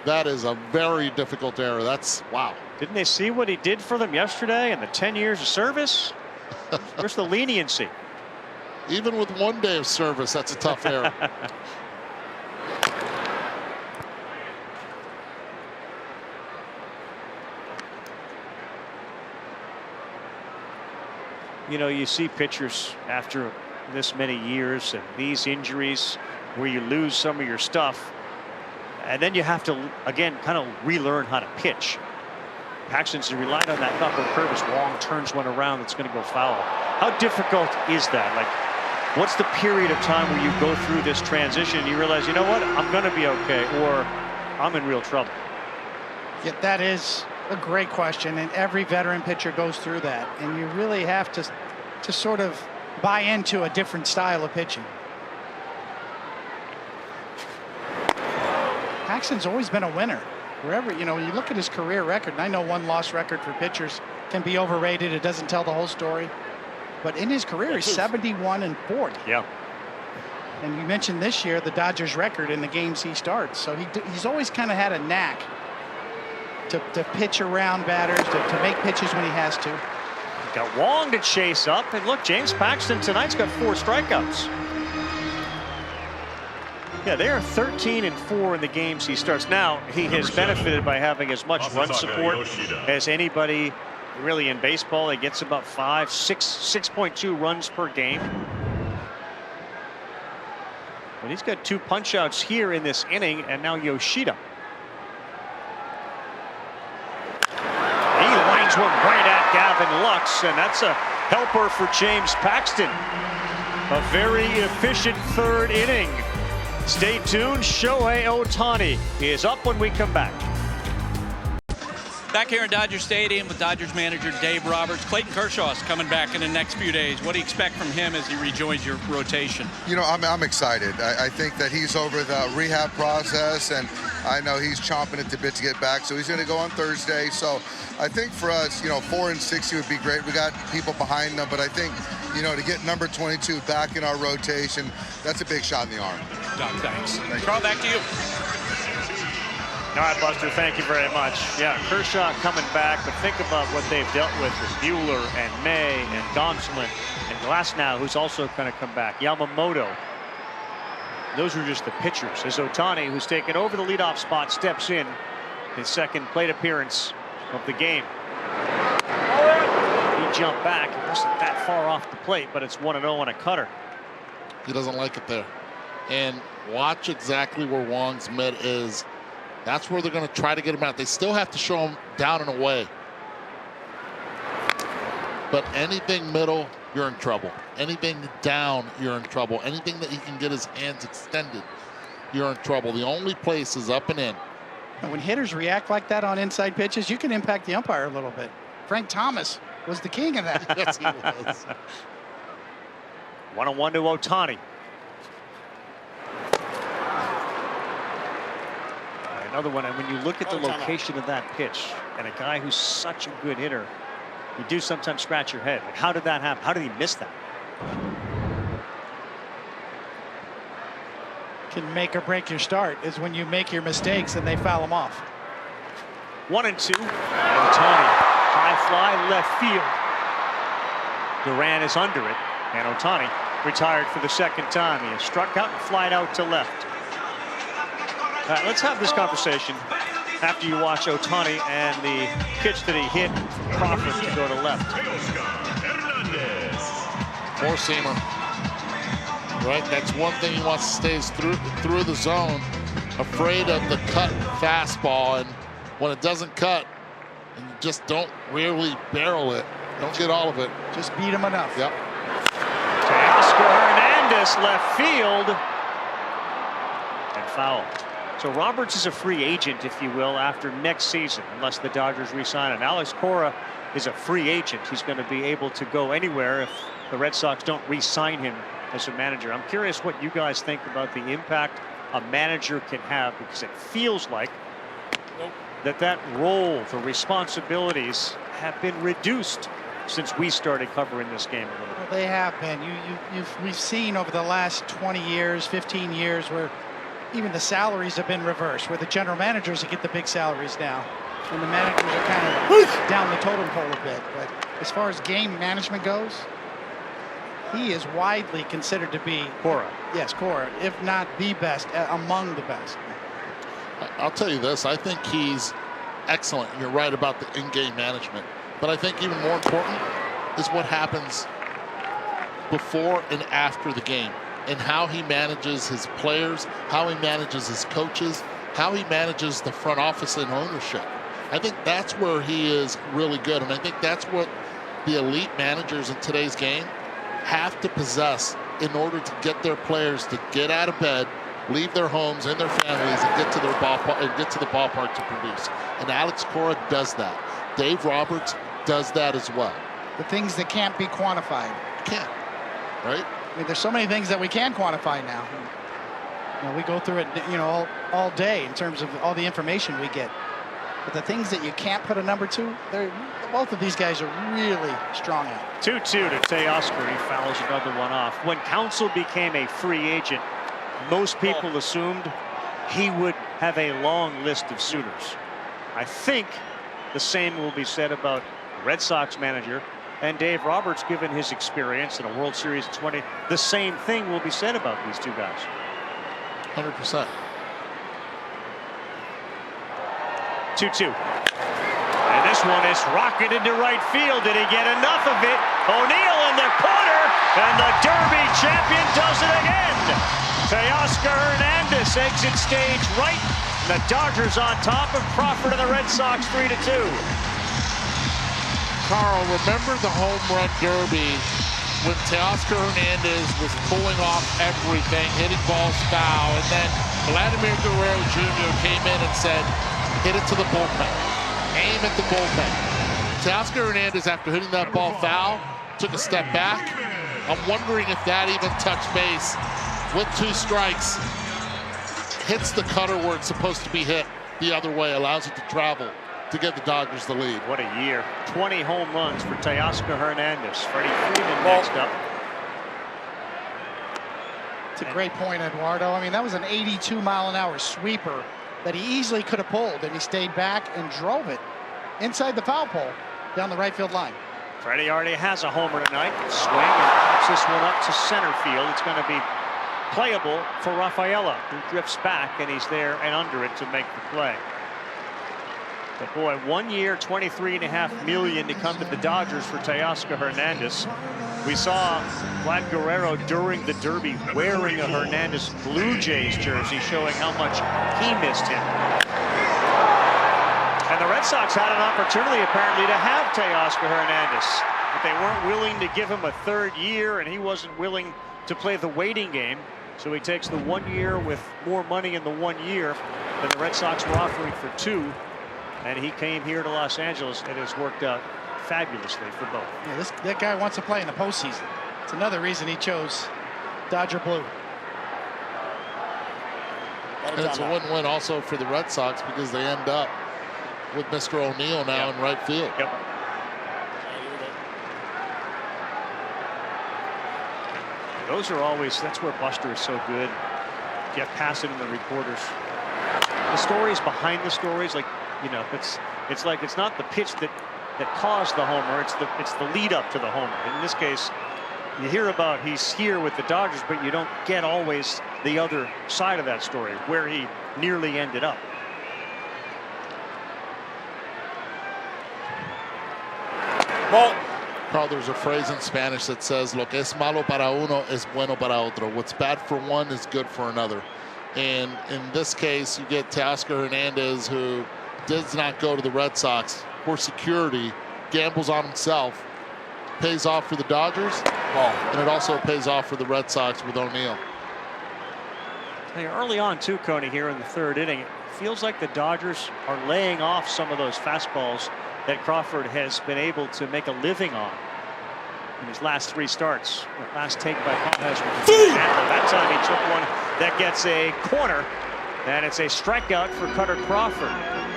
That is a very difficult error. That's wow. Didn't they see what he did for them yesterday and the 10 years of service? Where's the leniency? Even with 1 day of service, that's a tough error. You know, you see pitchers after this many years and these injuries where you lose some of your stuff, and then you have to, again, kind of relearn how to pitch. Paxton's relied on that upper curve as Wong turns one around that's going to go foul. How difficult is that? Like, what's the period of time where you go through this transition and you realize, you know what, I'm going to be okay, or I'm in real trouble? Yeah, that is a great question, and every veteran pitcher goes through that, and you really have to sort of buy into a different style of pitching. Paxton's always been a winner. Wherever, you know, you look at his career record, and I know 1-loss record for pitchers can be overrated. It doesn't tell the whole story. But in his career, he's 71-40. Yeah. And you mentioned this year the Dodgers record in the games he starts. So he's always kind of had a knack to pitch around batters, to make pitches when he has to. Got Wong to chase up, and look, James Paxton tonight's got 4 strikeouts. Yeah, they are 13-4 in the games he starts. Now, he has benefited by having as much run support as anybody really in baseball. He gets about 6.2 runs per game. But he's got 2 punch-outs here in this inning, and now Yoshida. He lines one right at Gavin Lux, and that's a helper for James Paxton. A very efficient 3rd inning. Stay tuned. Shohei Ohtani is up when we come back. Back here in Dodger Stadium with Dodgers manager Dave Roberts. Clayton Kershaw is coming back in the next few days. What do you expect from him as he rejoins your rotation? You know, I'm excited. I think that he's over the rehab process, and I know he's chomping at the bit to get back. So he's going to go on Thursday. So I think for us, you know, 4 and 60 would be great. We got people behind them, but I think, you know, to get number 22 back in our rotation, that's a big shot in the arm. Doc, thanks. Carl, back to you. All right, Buster, thank you very much. Yeah, Kershaw coming back, but think about what they've dealt with Buehler and May and Gonsolin and Glasnow, who's also going to come back. Yamamoto. Those are just the pitchers. As Ohtani, who's taken over the leadoff spot, steps in his 2nd plate appearance of the game. He jumped back. It wasn't that far off the plate, but it's 1-0 on a cutter. He doesn't like it there. And watch exactly where Wong's mitt is. That's where they're going to try to get him out. They still have to show him down and away. But anything middle, you're in trouble. Anything down, you're in trouble. Anything that he can get his hands extended, you're in trouble. The only place is up and in. And when hitters react like that on inside pitches, you can impact the umpire a little bit. Frank Thomas was the king of that. Yes, he was. 1-1 to Ohtani. Another one, and when you look at the location of that pitch, and a guy who's such a good hitter, you do sometimes scratch your head. Like, how did that happen? How did he miss that? Can make or break your start is when you make your mistakes and they foul them off. 1-2. Ohtani, high fly, left field. Duran is under it, and Ohtani retired for the 2nd time. He has struck out and flied out to left. All right, let's have this conversation after you watch Ohtani and the pitch that he hit from Crawford to go to left. 4-seamer. Right, that's one thing he wants to stay through the zone, afraid of the cut fastball, and when it doesn't cut, and you just don't really barrel it, don't get all of it. Just beat him enough. Yep. Teoscar Hernandez left field and foul. So Roberts is a free agent, if you will, after next season, unless the Dodgers re-sign him. Alex Cora is a free agent. He's going to be able to go anywhere if the Red Sox don't re-sign him as a manager. I'm curious what you guys think about the impact a manager can have, because it feels like that role, the responsibilities have been reduced since we started covering this game a little bit. Well, they have been. We've seen over the last 20 years, 15 years, where even the salaries have been reversed, where the general managers get the big salaries now, and the managers are kind of down the totem pole a bit. But as far as game management goes, he is widely considered to be Cora. Yes, Cora, if not the best, among the best. I'll tell you this, I think he's excellent. You're right about the in-game management. But I think even more important is what happens before and after the game, and how he manages his players, how he manages his coaches, how he manages the front office and ownership. I think that's where he is really good, and I think that's what the elite managers in today's game have to possess in order to get their players to get out of bed, leave their homes and their families, and get to their ballpark and get to the ballpark to produce. And Alex Cora does that. Dave Roberts does that as well. The things that can't be quantified. Can't, right? I mean, there's so many things that we can quantify now. You know, we go through it, you know, all day in terms of all the information we get. But the things that you can't put a number to, both of these guys are really strong at. 2-2 to Teoscar. He fouls another one off. When Counsell became a free agent, most people assumed he would have a long list of suitors. I think the same will be said about Red Sox manager and Dave Roberts, given his experience in a World Series 20. The same thing will be said about these two guys. 100%. 2-2. And this one is rocketed to right field. Did he get enough of it? O'Neill in the corner, and the Derby champion does it again. Teoscar Hernandez exits stage right. The Dodgers on top of Crawford and the Red Sox 3-2. Carl, remember the home run derby when Teoscar Hernandez was pulling off everything, hitting balls foul, and then Vladimir Guerrero Jr. came in and said, hit it to the bullpen. Aim at the bullpen. Teoscar Hernandez, after hitting that ball foul, took a step back. I'm wondering if that even touched base with 2 strikes. Hits the cutter where it's supposed to be hit the other way, allows it to travel to give the Dodgers the lead. What a year. 20 home runs for Teoscar Hernandez. Freddie Freeman next up. It's a great point, Eduardo. I mean, that was an 82-mile-an-hour sweeper that he easily could have pulled, and he stayed back and drove it inside the foul pole down the right field line. Freddie already has a homer tonight. Swing and pops this one up to center field. It's going to be playable for Rafaela, who drifts back, and he's there and under it to make the play. But boy, 1 year, $23.5 million to come to the Dodgers for Teoscar Hernandez. We saw Vlad Guerrero during the Derby wearing a Hernandez Blue Jays jersey, showing how much he missed him. And the Red Sox had an opportunity apparently to have Teoscar Hernandez, but they weren't willing to give him a 3rd year, and he wasn't willing to play the waiting game. So he takes the 1 year with more money in the 1 year than the Red Sox were offering for 2. And he came here to Los Angeles, and it's worked out fabulously for both. Yeah, that guy wants to play in the postseason. It's another reason he chose Dodger Blue. And it's a win-win also for the Red Sox because they end up with Mr. O'Neill now in right field. Yep. Those are always, that's where Buster is so good. Jeff Passett and the reporters. The stories behind the stories, like, you know, it's like it's not the pitch that caused the homer, it's the lead up to the homer. In this case, you hear about he's here with the Dodgers, but you don't get always the other side of that story, where he nearly ended up. Well, Carl, there's a phrase in Spanish that says, lo que es malo para uno es bueno para otro. What's bad for one is good for another. And in this case, you get Teoscar Hernandez, who does not go to the Red Sox for security, gambles on himself, pays off for the Dodgers, and it also pays off for the Red Sox with O'Neill. Hey, early on, too, Coney, here in the 3rd inning, it feels like the Dodgers are laying off some of those fastballs that Crawford has been able to make a living on in his last 3 starts. The last take by Palmez. That time he took one that gets a corner, and it's a strikeout for Cutter Crawford.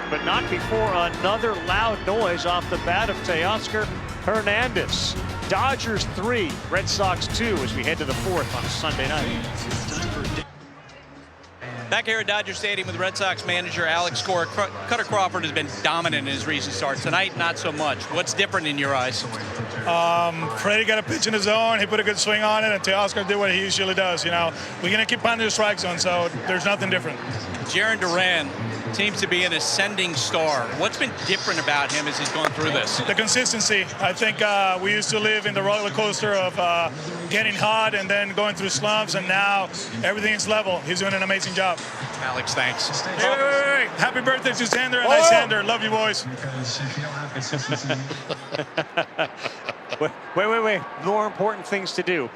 but not before another loud noise off the bat of Teoscar Hernandez. Dodgers 3, Red Sox 2 as we head to the 4th on a Sunday night. Back here at Dodger Stadium with Red Sox manager Alex Cora. Cutter Crawford has been dominant in his recent starts. Tonight, not so much. What's different in your eyes? Freddie got a pitch in his zone. He put a good swing on it, and Teoscar did what he usually does. You know, we're going to keep pounding the strike zone, so there's nothing different. Jarren Duran seems to be an ascending star. What's been different about him as he's gone through this? The consistency. I think we used to live in the roller coaster of getting hot and then going through slumps, and now everything is level. He's doing an amazing job. Alex, thanks. Hey. Happy birthday to Xander and Sander. Love you, boys. Wait. More important things to do.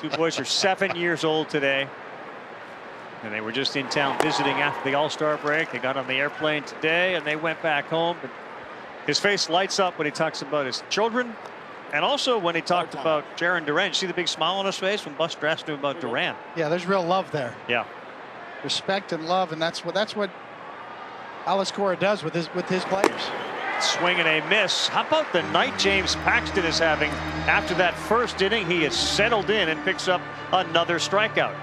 Two boys are 7 years old today. And they were just in town visiting after the All-Star break. They got on the airplane today and they went back home. His face lights up when he talks about his children. And also when he talked about Jarren Duran. You see the big smile on his face when Buster asked him about Duran. Yeah, there's real love there. Yeah. Respect and love, and that's what Alex Cora does with his players. Swing and a miss. How about the night James Paxton is having after that first inning? He is settled in and picks up another strikeout.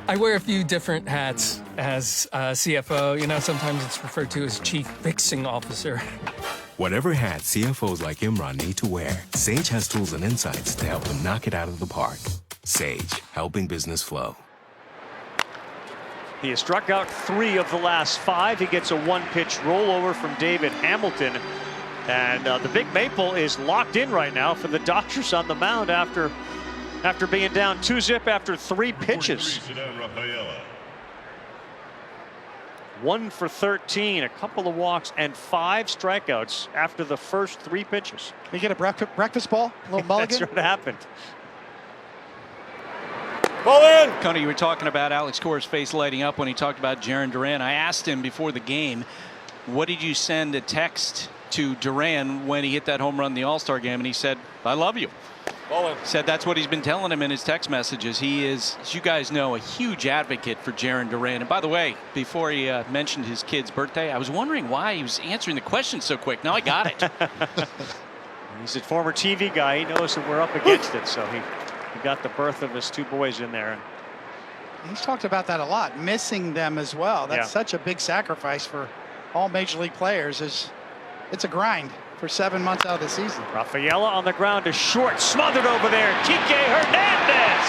I wear a few different hats as CFO. You know, sometimes it's referred to as Chief Fixing Officer. Whatever hat CFOs like Imran need to wear, Sage has tools and insights to help them knock it out of the park. Sage, helping business flow. He has struck out 3 of the last 5. He gets a 1-pitch rollover from David Hamilton. And the Big Maple is locked in right now for the Dodgers on the mound after being down 2-zip after 3 pitches. 1 for 13, a couple of walks, and 5 strikeouts after the first 3 pitches. Can you get a breakfast ball? A little mulligan? That's what happened. Ball in! Coney, you were talking about Alex Cora's face lighting up when he talked about Jarren Duran. I asked him before the game, what did you send a text to Duran when he hit that home run in the All-Star game? And he said, I love you. Said that's what he's been telling him in his text messages. He is, as you guys know, a huge advocate for Jarren Duran. And by the way, before he mentioned his kid's birthday, I was wondering why he was answering the question so quick. Now I got it. He's a former TV guy. He knows that we're up against it, so he got the birth of his 2 boys in there. He's talked about that a lot, missing them as well. That's such a big sacrifice for all major league players. It's a grind for 7 months out of the season. Rafaela on the ground to short, smothered over there. Kike Hernandez.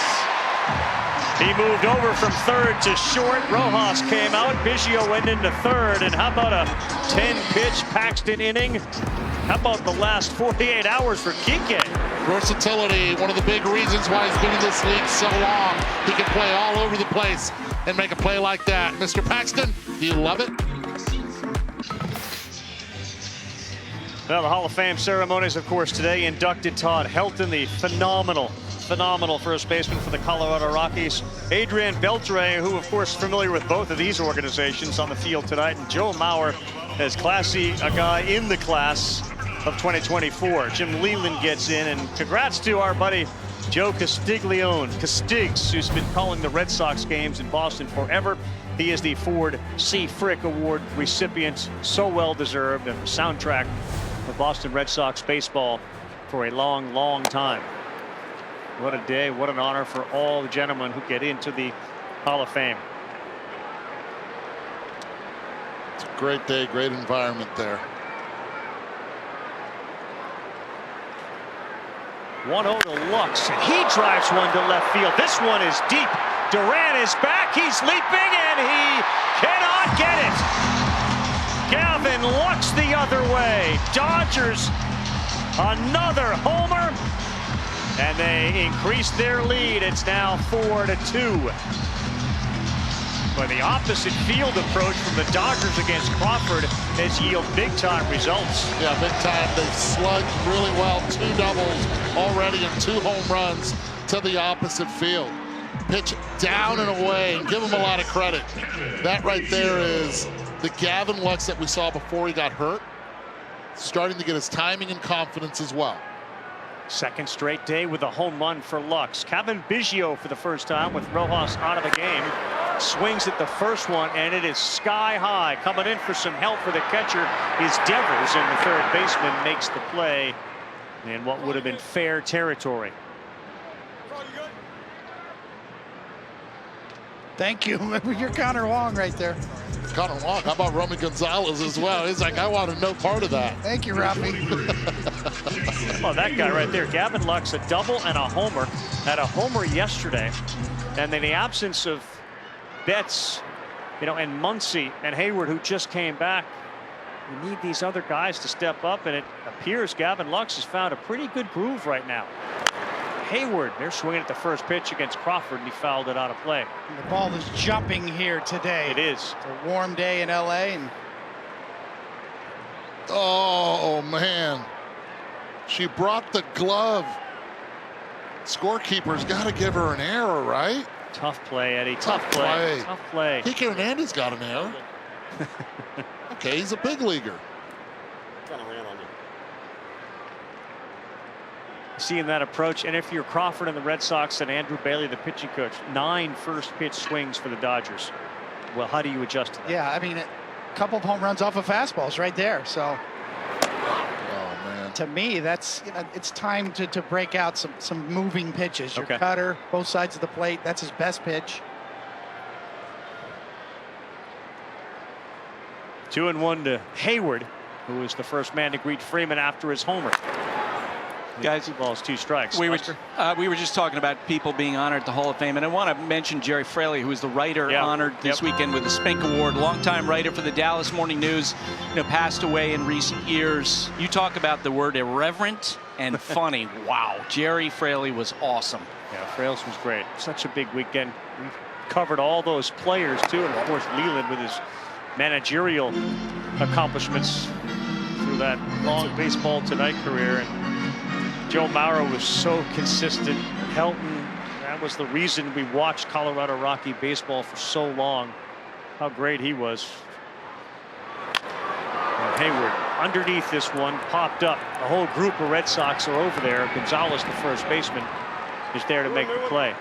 He moved over from third to short. Rojas came out. Biggio went into third. And how about a 10-pitch Paxton inning? How about the last 48 hours for Kike? Versatility, one of the big reasons why he's been in this league so long. He can play all over the place and make a play like that. Mr. Paxton, do you love it? Well, the Hall of Fame ceremonies, of course, today inducted Todd Helton, the phenomenal first baseman for the Colorado Rockies. Adrian Beltre, who, of course, is familiar with both of these organizations on the field tonight. And Joe Mauer, as classy a guy in the class of 2024. Jim Leland gets in, and congrats to our buddy Joe Castigs, who's been calling the Red Sox games in Boston forever. He is the Ford C. Frick Award recipient, so well deserved, and the soundtrack of Boston Red Sox baseball for a long, long time. What a day, what an honor for all the gentlemen who get into the Hall of Fame. It's a great day, great environment there. 1-0 to Lux, and he drives one to left field. This one is deep. Duran is back, he's leaping, and he cannot get it. Gavin Lux the other way. Dodgers another homer, and they increase their lead. It's now 4-2. But the opposite field approach from the Dodgers against Crawford has yielded big-time results. Yeah, big time. They've slugged really well. 2 doubles already and 2 home runs to the opposite field. Pitch down and away, and give him a lot of credit. That right there is the Gavin Lux that we saw before he got hurt. Starting to get his timing and confidence as well. Second straight day with a home run for Lux. Kevin Biggio for the first time with Rojas out of the game. Swings at the first one, and it is sky high. Coming in for some help for the catcher is Devers, and the third baseman makes the play in what would have been fair territory. Thank you. You're Connor Wong right there. Connor Wong. How about Romy Gonzalez as well? He's like, I wanted no part of that. Thank you, Robbie. Well, that guy right there, Gavin Lux, a double and a homer. Had a homer yesterday. And in the absence of Betts, you know, and Muncy and Hayward, who just came back, you need these other guys to step up, and it appears Gavin Lux has found a pretty good groove right now. Hayward, they're swinging at the first pitch against Crawford, and he fouled it out of play. And the ball is jumping here today. It is. It's a warm day in LA. And oh, man. She brought the glove. Scorekeeper's got to give her an error, right? Tough play, Eddie. Tough play. Tough play. Kike Hernandez got an error. Okay, he's a big leaguer. Kind of ran on you. Seeing that approach, and if you're Crawford and the Red Sox and Andrew Bailey, the pitching coach, 9 first pitch swings for the Dodgers. Well, how do you adjust to that? yeah, I mean, a couple of home runs off of fastballs right there. So Oh, man. to me, that's, you know, it's time to break out some moving pitches. Your Okay. cutter, both sides of the plate. That's his best pitch. 2-1 to Hayward, who was the first man to greet Freeman after his homer. Guys, 2 balls, 2 strikes. We were Lester? just talking about people being honored at the Hall of Fame, and I want to mention Jerry Fraley, who is the writer honored this weekend with the Spink Award. Longtime writer for the Dallas Morning News, you know, passed away in recent years. You talk about the word irreverent and funny. Wow, Jerry Fraley was awesome. Yeah, Frales was great. Such a big weekend. We covered all those players too, and of course Leland with his managerial accomplishments through that long Baseball Tonight career. And Joe Mauer was so consistent. Helton, that was the reason we watched Colorado Rocky baseball for so long. How great he was. And Hayward underneath this one, popped up. The whole group of Red Sox are over there. Gonzalez, the first baseman, is there to make the play.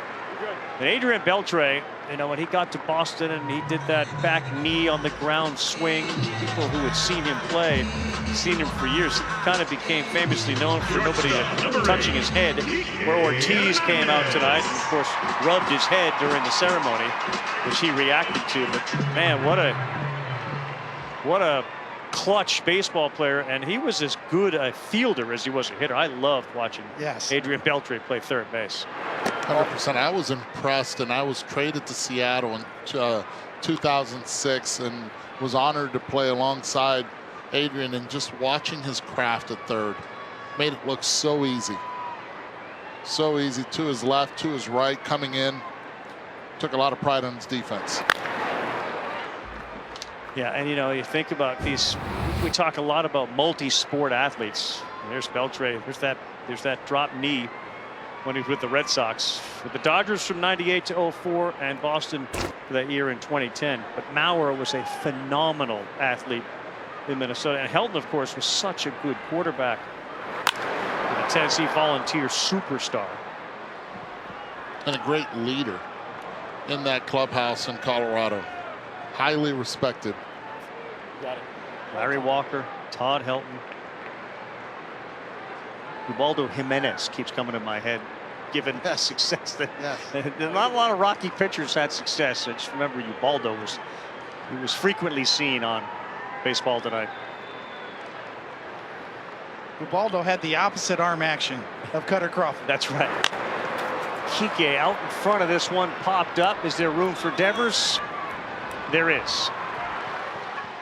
And Adrian Beltre, you know, when he got to Boston and he did that back knee on the ground swing, people who had seen him play, seen him for years, he kind of became famously known for nobody touching his head. Where Ortiz came out tonight and, of course, rubbed his head during the ceremony, which he reacted to. But man, what a clutch baseball player, and he was as good a fielder as he was a hitter. I loved watching Adrian Beltre play third base. 100%. I was impressed, and I was traded to Seattle in 2006 and was honored to play alongside Adrian, and just watching his craft at third made it look so easy. So easy, to his left, to his right, coming in. Took a lot of pride on his defense. Yeah, and you know, you think about these, we talk a lot about multi-sport athletes. There's Beltre, there's that drop knee when he was with the Red Sox, with the Dodgers from '98 to '04, and Boston for that year in 2010. But Mauer was a phenomenal athlete in Minnesota, and Helton, of course, was such a good quarterback. A Tennessee Volunteer superstar. And a great leader in that clubhouse in Colorado. Highly respected. Got it. Larry Walker, Todd Helton. Ubaldo Jimenez keeps coming to my head, given the success that not a lot of Rocky pitchers had success. I just remember Ubaldo was frequently seen on Baseball Tonight. Ubaldo had the opposite arm action of Cutter Crawford. That's right. Kike out in front of this one, popped up. Is there room for Devers? There is.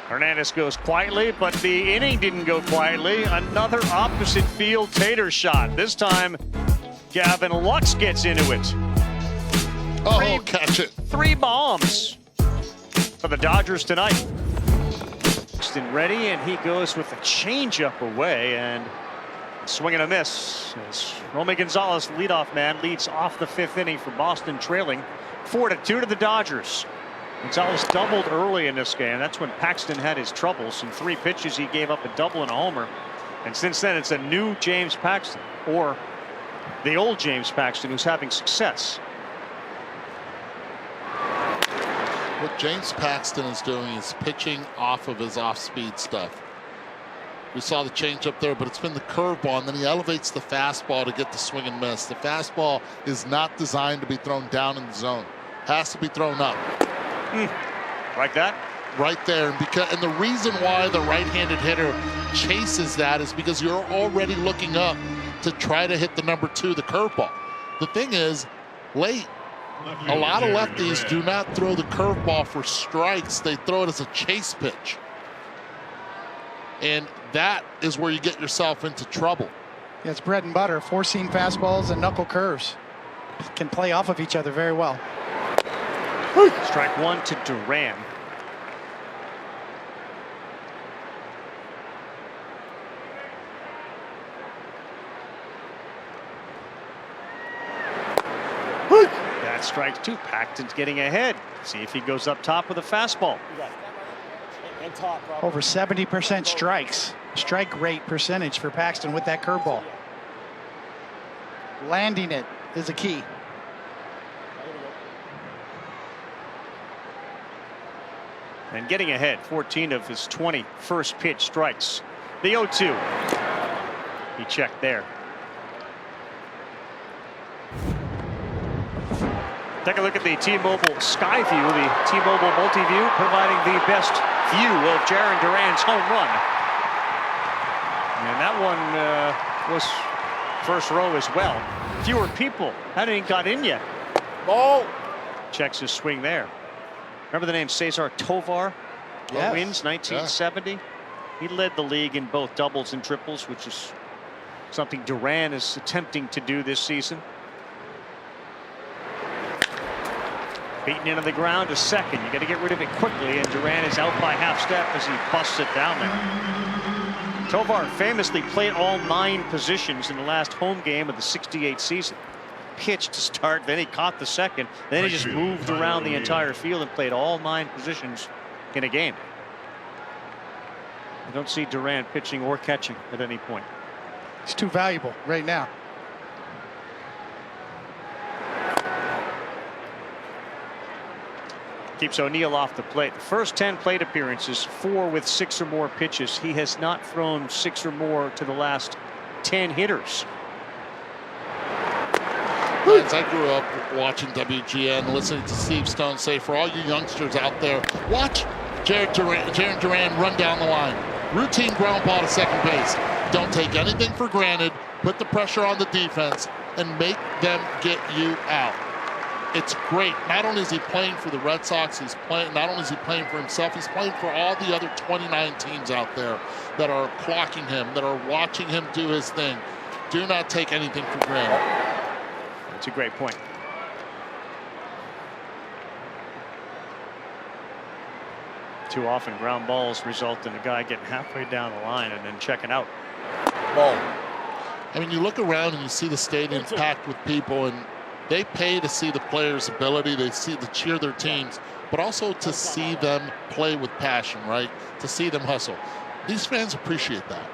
Hernandez goes quietly, but the inning didn't go quietly. Another opposite field tater shot. This time, Gavin Lux gets into it. Oh, catch it. 3 bombs for the Dodgers tonight. Houston ready, and he goes with a changeup away, and swing and a miss. As Romy Gonzalez, leadoff man, leads off the 5th inning for Boston, trailing 4-2 to the Dodgers. Gonzalez doubled early in this game. That's when Paxton had his troubles. In 3 pitches, he gave up a double and a homer. And since then, it's a new James Paxton, or the old James Paxton, who's having success. What James Paxton is doing is pitching off of his off-speed stuff. We saw the changeup there, but it's been the curveball, and then he elevates the fastball to get the swing and miss. The fastball is not designed to be thrown down in the zone. Has to be thrown up. Like that? Right there. And the reason why the right-handed hitter chases that is because you're already looking up to try to hit the number 2, the curveball. The thing is, late, a lot of lefties do not throw the curveball for strikes. They throw it as a chase pitch. And that is where you get yourself into trouble. Yeah, it's bread and butter. 4-seam fastballs and knuckle curves can play off of each other very well. Strike 1 to Duran. That's strike 2. Paxton's getting ahead. See if he goes up top with a fastball. Over 70% strikes. Strike rate percentage for Paxton with that curveball. Landing it is a key. And getting ahead, 14 of his 20 first pitch strikes. The 0-2. He checked there. Take a look at the T-Mobile Sky View, the T-Mobile Multi-View, providing the best view of Jarren Duran's home run. And that one was first row as well. Fewer people. Hadn't even got in yet. Ball. Checks his swing there. Remember the name Cesar Tovar? Yes. Wins 1970. Yeah. He led the league in both doubles and triples, which is something Duran is attempting to do this season. Beaten into the ground to second. You got to get rid of it quickly, and Duran is out by half step as he busts it down there. Tovar famously played all 9 positions in the last home game of the '68 season. Pitched to start, then he caught the second, then he just moved around the entire field and played all 9 positions in a game. I don't see Duran pitching or catching at any point. It's too valuable right now. Keeps O'Neill off the plate. The first 10 plate appearances, 4 with 6 or more pitches. He has not thrown 6 or more to the last 10 hitters. As I grew up watching WGN, listening to Steve Stone say, for all you youngsters out there, watch Jarren Duran run down the line. Routine ground ball to second base. Don't take anything for granted. Put the pressure on the defense and make them get you out. It's great. Not only is he playing for the Red Sox, he's playing. Not only is he playing for himself, he's playing for all the other 29 teams out there that are clocking him, that are watching him do his thing. Do not take anything for granted. That's a great point. Too often ground balls result in a guy getting halfway down the line and then checking out. Ball. I mean, you look around and you see the stadium packed with people, and they pay to see the players' ability. They see to cheer their teams, but also to see them play with passion, right? To see them hustle. These fans appreciate that.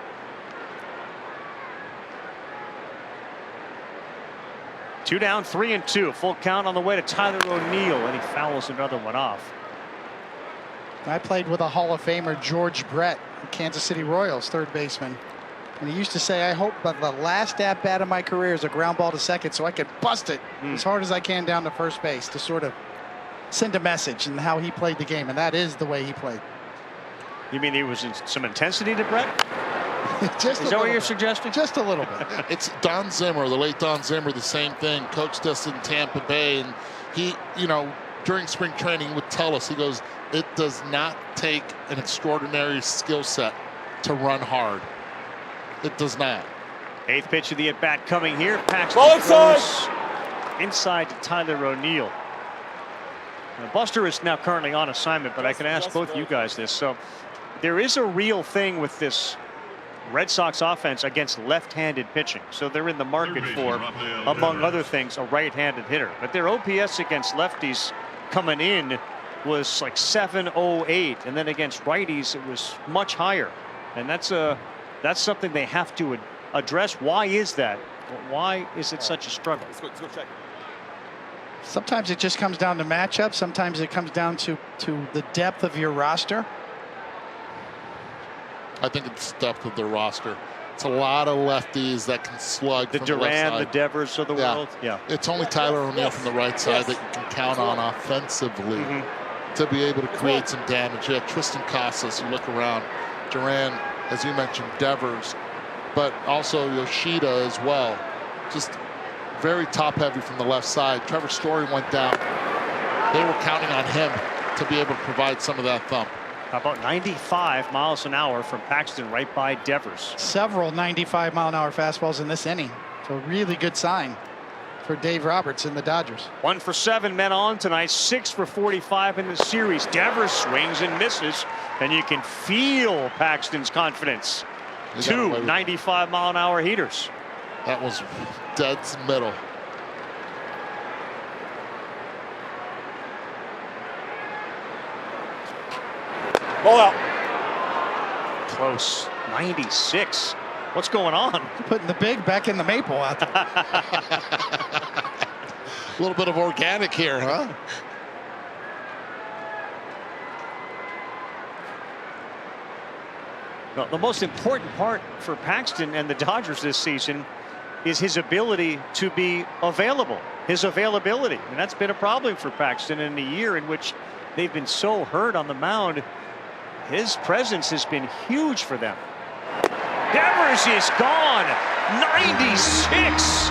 Two down, 3-2. Full count on the way to Tyler O'Neill, and he fouls another one off. I played with a Hall of Famer, George Brett, Kansas City Royals, third baseman. And he used to say, I hope that the last at-bat of my career is a ground ball to second so I can bust it as hard as I can down to first base to sort of send a message in how he played the game. And that is the way he played. You mean there was some intensity to Brett? Just is that what you're suggesting? Just a little bit. It's Don Zimmer, the late Don Zimmer, the same thing. Coached us in Tampa Bay. And he, you know, during spring training would tell us, he goes, it does not take an extraordinary skill set to run hard. It does not. 8th pitch of the at-bat coming here. Paxton throws inside to Tyler O'Neill. Buster is now currently on assignment, but I can ask both you guys this. So there is a real thing with this Red Sox offense against left-handed pitching. So they're in the market for, among other things, a right-handed hitter. But their OPS against lefties coming in was like 708, and then against righties it was much higher. And that's something they have to address. Why is that? Why is it such a struggle? Let's go check. Sometimes it just comes down to matchup. Sometimes it comes down to the depth of your roster. I think it's the depth of the roster. It's a lot of lefties that can slug. The from Duran, the left side. the Devers of the world. Yeah. It's only Tyler O'Neill from the right side that you can count on offensively to be able to create some damage. Yeah, Tristan Casas, you look around. Duran, as you mentioned, Devers, but also Yoshida as well. Just very top-heavy from the left side. Trevor Story went down. They were counting on him to be able to provide some of that thump. How about 95 miles an hour from Paxton right by Devers? Several 95-mile-an-hour fastballs in this inning. So a really good sign for Dave Roberts and the Dodgers. 1 for 7 men on tonight, 6 for 45 in the series. Devers swings and misses, and you can feel Paxton's confidence. 2 95-mile-an-hour heaters. That was dead middle. Ball out. Close. 96. What's going on? Putting the big back in the maple out there. A little bit of organic here, huh? Well, the most important part for Paxton and the Dodgers this season is his ability to be available. His availability. And that's been a problem for Paxton in a year in which they've been so hurt on the mound. His presence has been huge for them. Devers is gone. 96.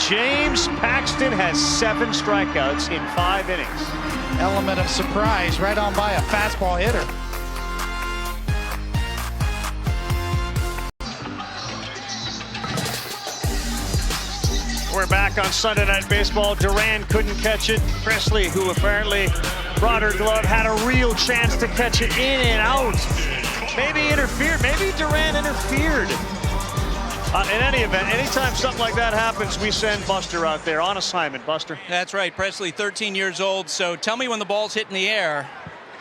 James Paxton has 7 strikeouts in 5 innings. Element of surprise right on by a fastball hitter. We're back on Sunday Night Baseball. Duran couldn't catch it. Presley, who apparently brought her glove, had a real chance to catch it in and out. Maybe interfered. Maybe Duran interfered. In any event, anytime something like that happens, we send Buster out there on assignment. Buster. That's right. Presley, 13 years old. So tell me when the ball's hitting the air,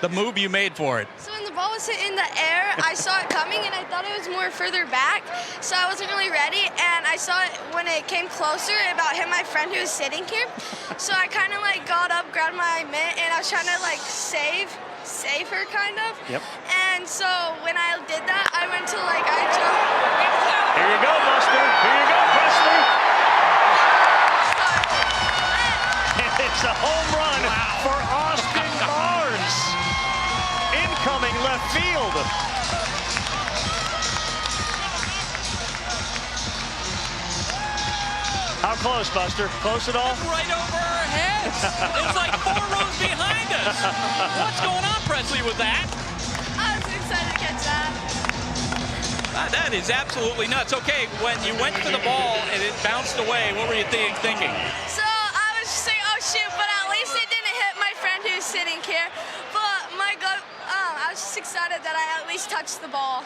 the move you made for it. So when the ball was hitting the air, I saw it coming and I thought it was more further back, so I wasn't really ready, and I saw it when it came closer about him, my friend who was sitting here. So I kind of like got up, grabbed my mitt, and I was trying to like save her kind of. Yep. And so when I did that, I went to like I jumped. Here you go, Buster. Here you go, Presley. It's a home run for Austin Barnes. Incoming left field. How close, Buster? Close at all? Right over our heads. It's like 4 rows behind us. What's going on, Presley, with that? I was excited to catch that. That is absolutely nuts. Okay, when you went for the ball and it bounced away, what were you thinking? So I was just saying, oh shoot, but at least it didn't hit my friend who's sitting here. But I was just excited that I at least touched the ball.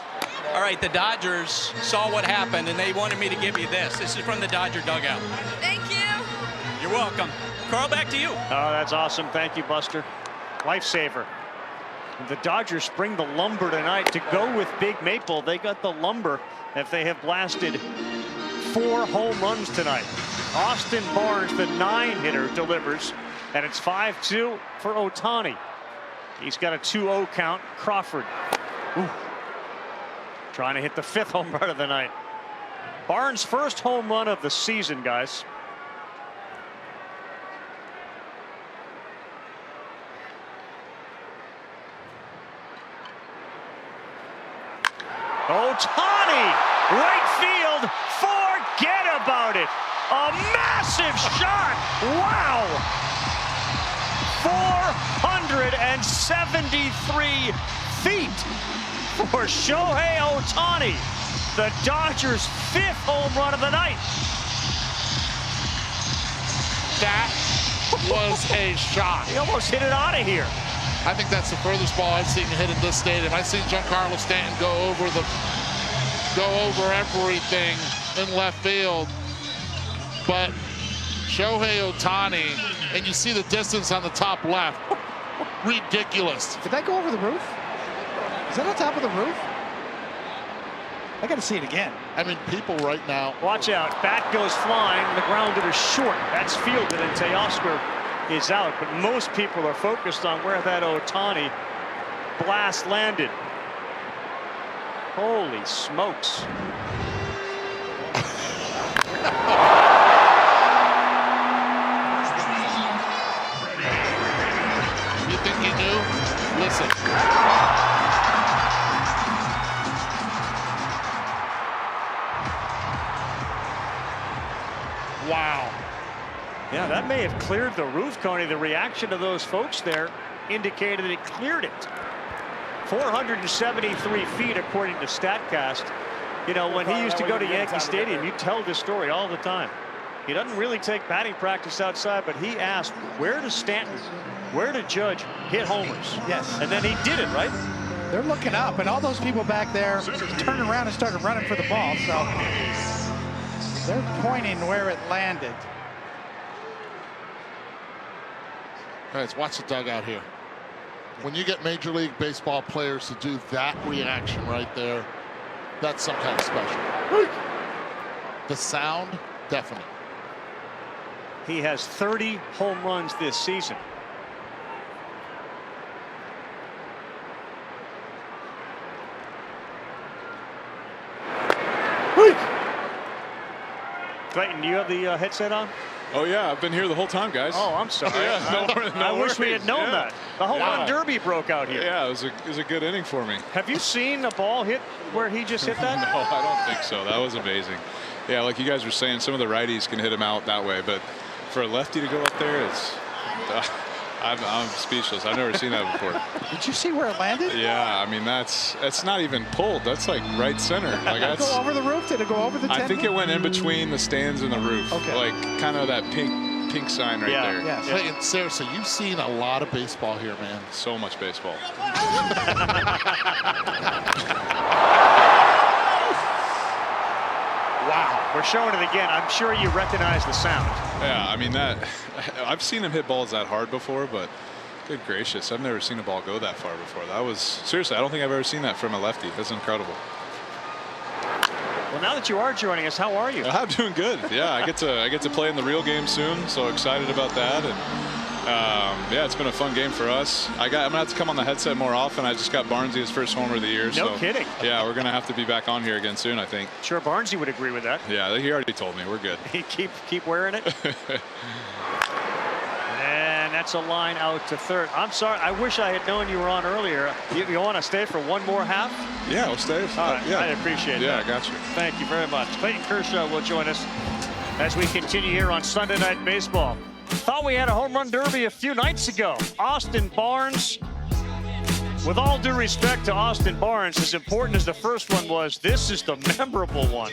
All right, the Dodgers saw what happened, and they wanted me to give you this. This is from the Dodger dugout. Thank you. You're welcome. Carl, back to you. Oh, that's awesome. Thank you, Buster. Lifesaver. The Dodgers bring the lumber tonight to go with Big Maple. They got the lumber if they have blasted 4 home runs tonight. Austin Barnes, the 9-hitter, delivers, and it's 5-2 for Ohtani. He's got a 2-0 count. Crawford. Ooh. Trying to hit the 5th home run of the night. Barnes' first home run of the season, guys. Ohtani, right field, forget about it. A massive shot. Wow. 473 feet for Shohei Ohtani, the Dodgers' 5th home run of the night. That was a shot. He almost hit it out of here. I think that's the furthest ball I've seen hit in this stadium. I've seen Giancarlo Stanton go over everything in left field. But Shohei Ohtani, and you see the distance on the top left. Ridiculous. Did that go over the roof? Is that on top of the roof? I got to see it again. I mean, people right now. Watch out. Bat goes flying. The grounder is short. That's fielded, and Teoscar is out. But most people are focused on where that Ohtani blast landed. Holy smokes. You think he knew? Listen. Wow. Yeah, that may have cleared the roof, Coney. The reaction of those folks there indicated it cleared it. 473 feet, according to Statcast. You know, when he used to go to Yankee Stadium, you tell this story all the time. He doesn't really take batting practice outside, but he asked, where does Stanton, where did Judge hit homers? Yes. And then he did it, right? They're looking up, and all those people back there turned around and started running for the ball. So they're pointing where it landed. Guys, watch the dugout here. When you get Major League Baseball players to do that reaction right there, that's some kind of special. The sound, definite. He has 30 home runs this season. Clayton, do you have the headset on? Oh yeah, I've been here the whole time, guys. Oh, I'm sorry. Yeah, I wish we had known that. The home run derby broke out here. Yeah, it was a good inning for me. Have you seen a ball hit where he just hit that? No, I don't think so. That was amazing. Yeah, like you guys were saying, some of the righties can hit him out that way, but for a lefty to go up there, it's I'm speechless. I've never seen that before. Did you see where it landed? Yeah, I mean that's not even pulled. That's like right center. Like Did it go over the roof? Did it go over the tent? I think it went in between the stands and the roof. Okay. Like kind of that pink sign right there. Yeah. Hey, seriously, you've seen a lot of baseball here, man. So much baseball. Wow. We're showing it again. I'm sure you recognize the sound. Yeah, I mean that. I've seen him hit balls that hard before, but good gracious, I've never seen a ball go that far before. That was seriously. I don't think I've ever seen that from a lefty. That's incredible. Well, now that you are joining us, how are you? I'm doing good. Yeah, I get to play in the real game soon, so excited about that. And yeah, it's been a fun game for us. I'm gonna have to come on the headset more often. I just got Barnesy his first homer of the year. No kidding. Yeah, we're gonna have to be back on here again soon, I think. Sure, Barnesy would agree with that. Yeah, he already told me we're good. keep wearing it. And that's a line out to third. I'm sorry. I wish I had known you were on earlier. You want to stay for one more half? Yeah, we'll stay. All right, yeah. I appreciate that. Yeah, I got you. Thank you very much. Clayton Kershaw will join us as we continue here on Sunday Night Baseball. Thought we had a home run derby a few nights ago. Austin Barnes. With all due respect to Austin Barnes, as important as the first one was, this is the memorable one.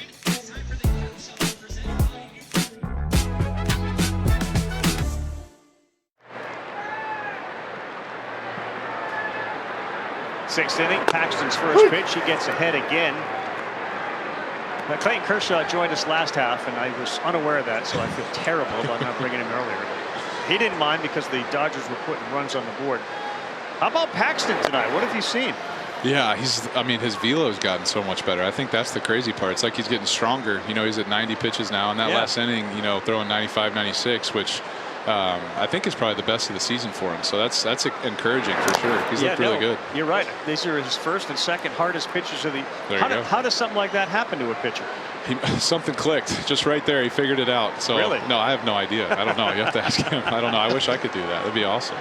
Sixth inning, Paxton's first pitch. He gets ahead again. Now, Clayton Kershaw joined us last half, and I was unaware of that, so I feel terrible about not bringing him earlier. He didn't mind because the Dodgers were putting runs on the board. How about Paxton tonight? What have you seen? Yeah, I mean, his velo's gotten so much better. I think that's the crazy part. It's like he's getting stronger. You know, he's at 90 pitches now, and that last inning, you know, throwing 95, 96, which I think is probably the best of the season for him. So that's encouraging for sure. He's looked really good. You're right. These are his first and second hardest pitches of the. How does something like that happen to a pitcher? Something clicked just right there. He figured it out. So really? No, I have no idea. I don't know. You have to ask him. I don't know. I wish I could do that. That'd be awesome.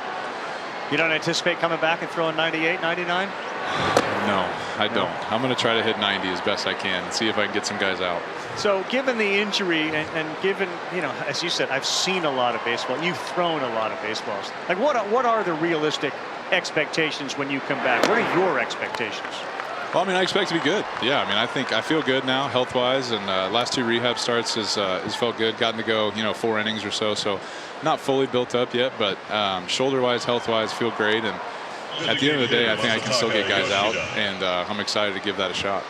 You don't anticipate coming back and throwing 98, 99? No, I don't. I'm going to try to hit 90 as best I can and see if I can get some guys out. So given the injury and given, you know, as you said, I've seen a lot of baseball. You've thrown a lot of baseballs. Like what are the realistic expectations when you come back? What are your expectations? Well, I mean, I expect to be good. Yeah, I mean, I feel good now health-wise, and last two rehab starts has felt good. Gotten to go, you know, 4 innings or so. So not fully built up yet, but shoulder-wise, health-wise, feel great. And at the end of the day, I think I can still get guys out, and I'm excited to give that a shot.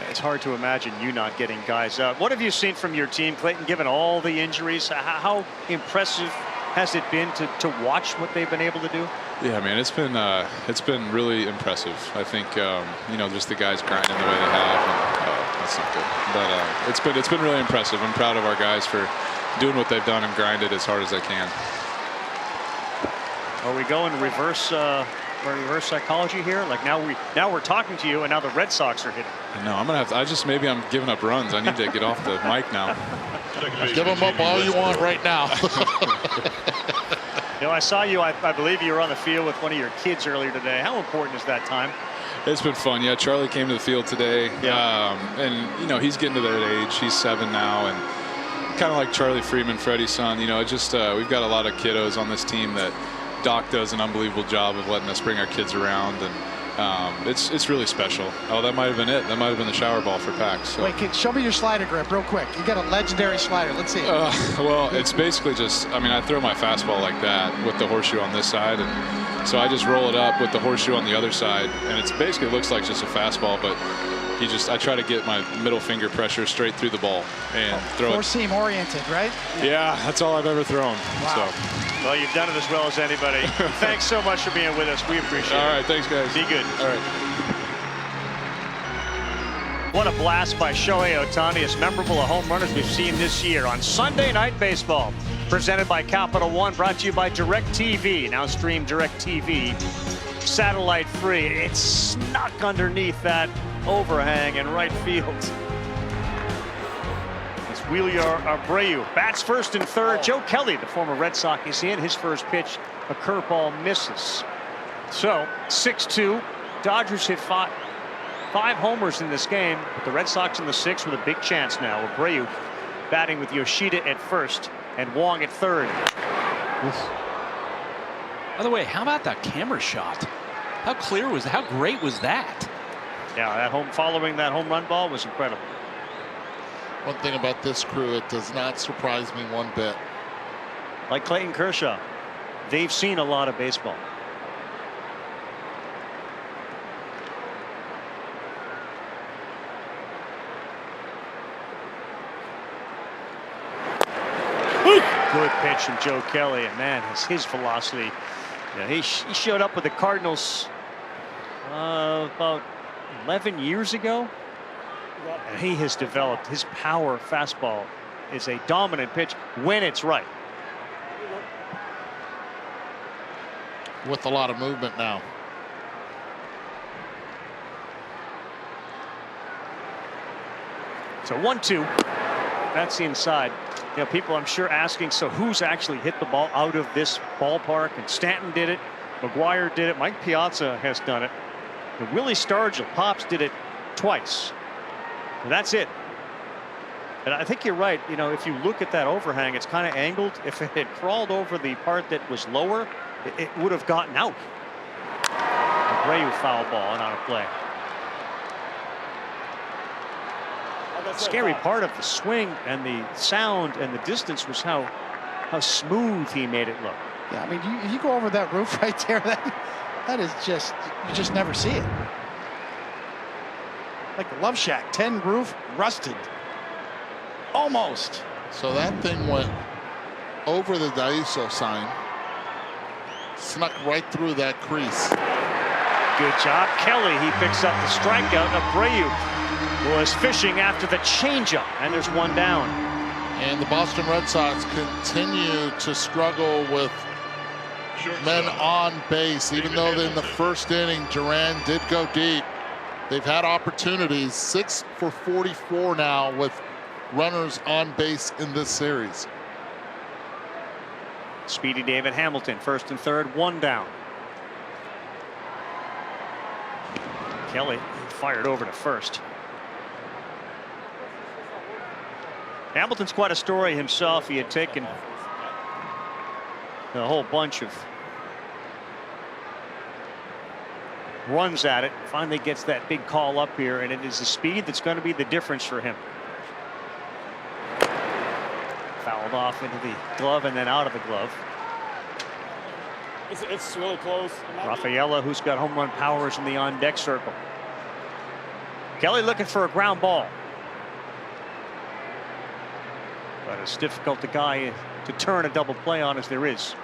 It's hard to imagine you not getting guys out. What have you seen from your team, Clayton, given all the injuries? How impressive has it been to watch what they've been able to do? Yeah, man, it's been really impressive. I think just the guys grinding the way they have. And, that's not good, but it's been really impressive. I'm proud of our guys for doing what they've done and grinded as hard as they can. Are we going reverse psychology here? Like now we're talking to you, and now the Red Sox are hitting. No, I'm gonna have to. Maybe I'm giving up runs. I need to get off the mic now. Give them up all you want right now. I saw you. I believe you were on the field with one of your kids earlier today. How important is that time? It's been fun. Yeah, Charlie came to the field today. Yeah. And he's getting to that age. He's 7 now, and kind of like Charlie Freeman, Freddie's son. We've got a lot of kiddos on this team that Doc does an unbelievable job of letting us bring our kids around, and it's really special. Oh, that might have been it. That might have been the shower ball for Pax. So. Wait, show me your slider grip real quick. You got a legendary slider. Let's see it. Well, it's basically just, I throw my fastball like that with the horseshoe on this side, and so I just roll it up with the horseshoe on the other side, and it basically looks like just a fastball, but I try to get my middle finger pressure straight through the ball and throw it. Four-seam oriented, right? Yeah, that's all I've ever thrown. Wow. So. Well, you've done it as well as anybody. Thanks so much for being with us. We appreciate it. All right, thanks, guys. Be good. All right. What a blast by Shohei Ohtani, as memorable a home run as we've seen this year on Sunday Night Baseball. Presented by Capital One, brought to you by DirecTV. Now stream DirecTV satellite free. It's snuck underneath that overhang in right field. It's Wheeler Abreu bats first and third. Joe Kelly, the former Red Sox, is in. His first pitch, a curveball, misses. So 6-2. Dodgers hit five homers in this game, but the Red Sox in the 6th with a big chance now. Abreu batting with Yoshida at first and Wong at third. By the way, how about that camera shot? How clear was that? How great was that? Yeah, following that home run ball was incredible. One thing about this crew, it does not surprise me one bit. Like Clayton Kershaw, they've seen a lot of baseball. Good pitch from Joe Kelly, and man, his velocity. He showed up with the Cardinals about 11 years ago, and he has developed. His power fastball is a dominant pitch when it's right. With a lot of movement now. So 1-2. That's inside. People I'm sure asking, so who's actually hit the ball out of this ballpark? And Stanton did it. McGuire did it. Mike Piazza has done it. And Willie Stargell, Pops, did it twice. And that's it. And I think you're right. If you look at that overhang, it's kind of angled. If it had crawled over the part that was lower, it would have gotten out. Abreu foul ball and on a play. The scary part of the swing and the sound and the distance was how smooth he made it look. Yeah, if you go over that roof right there, that is just, you just never see it. Like the Love Shack, 10 roof, rusted. Almost. So that thing went over the Daiso sign, snuck right through that crease. Good job, Kelly. He picks up the strikeout. Abreu was fishing after the changeup, and there's one down. And the Boston Red Sox continue to struggle with men on base, even though in the first inning Duran did go deep. They've had opportunities. 6 for 44 now with runners on base in this series. Speedy David Hamilton, first and third, one down. Kelly fired over to first. Hamilton's quite a story himself. He had taken a whole bunch of runs at it. Finally gets that big call up here, and it is the speed that's going to be the difference for him. Fouled off into the glove and then out of the glove. It's really close. Rafaela, who's got home run powers in the on-deck circle. Kelly looking for a ground ball. but as difficult a guy to turn a double play on as there is.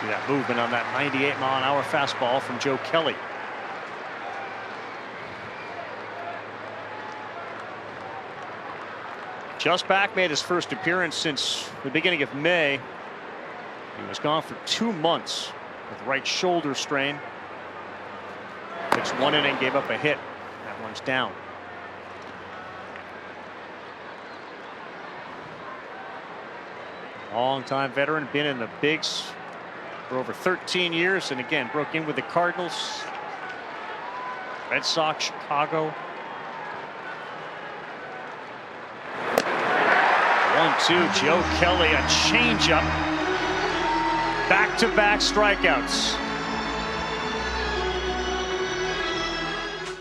See that movement on that 98-mile-an-hour fastball from Joe Kelly. Just back, made his first appearance since the beginning of May. He was gone for 2 months with right shoulder strain. Pitched 1 inning, gave up a hit. That one's down. Long-time veteran, been in the bigs for over 13 years, and again broke in with the Cardinals, Red Sox, Chicago. 1-2, Joe Kelly, a changeup. Back-to-back strikeouts.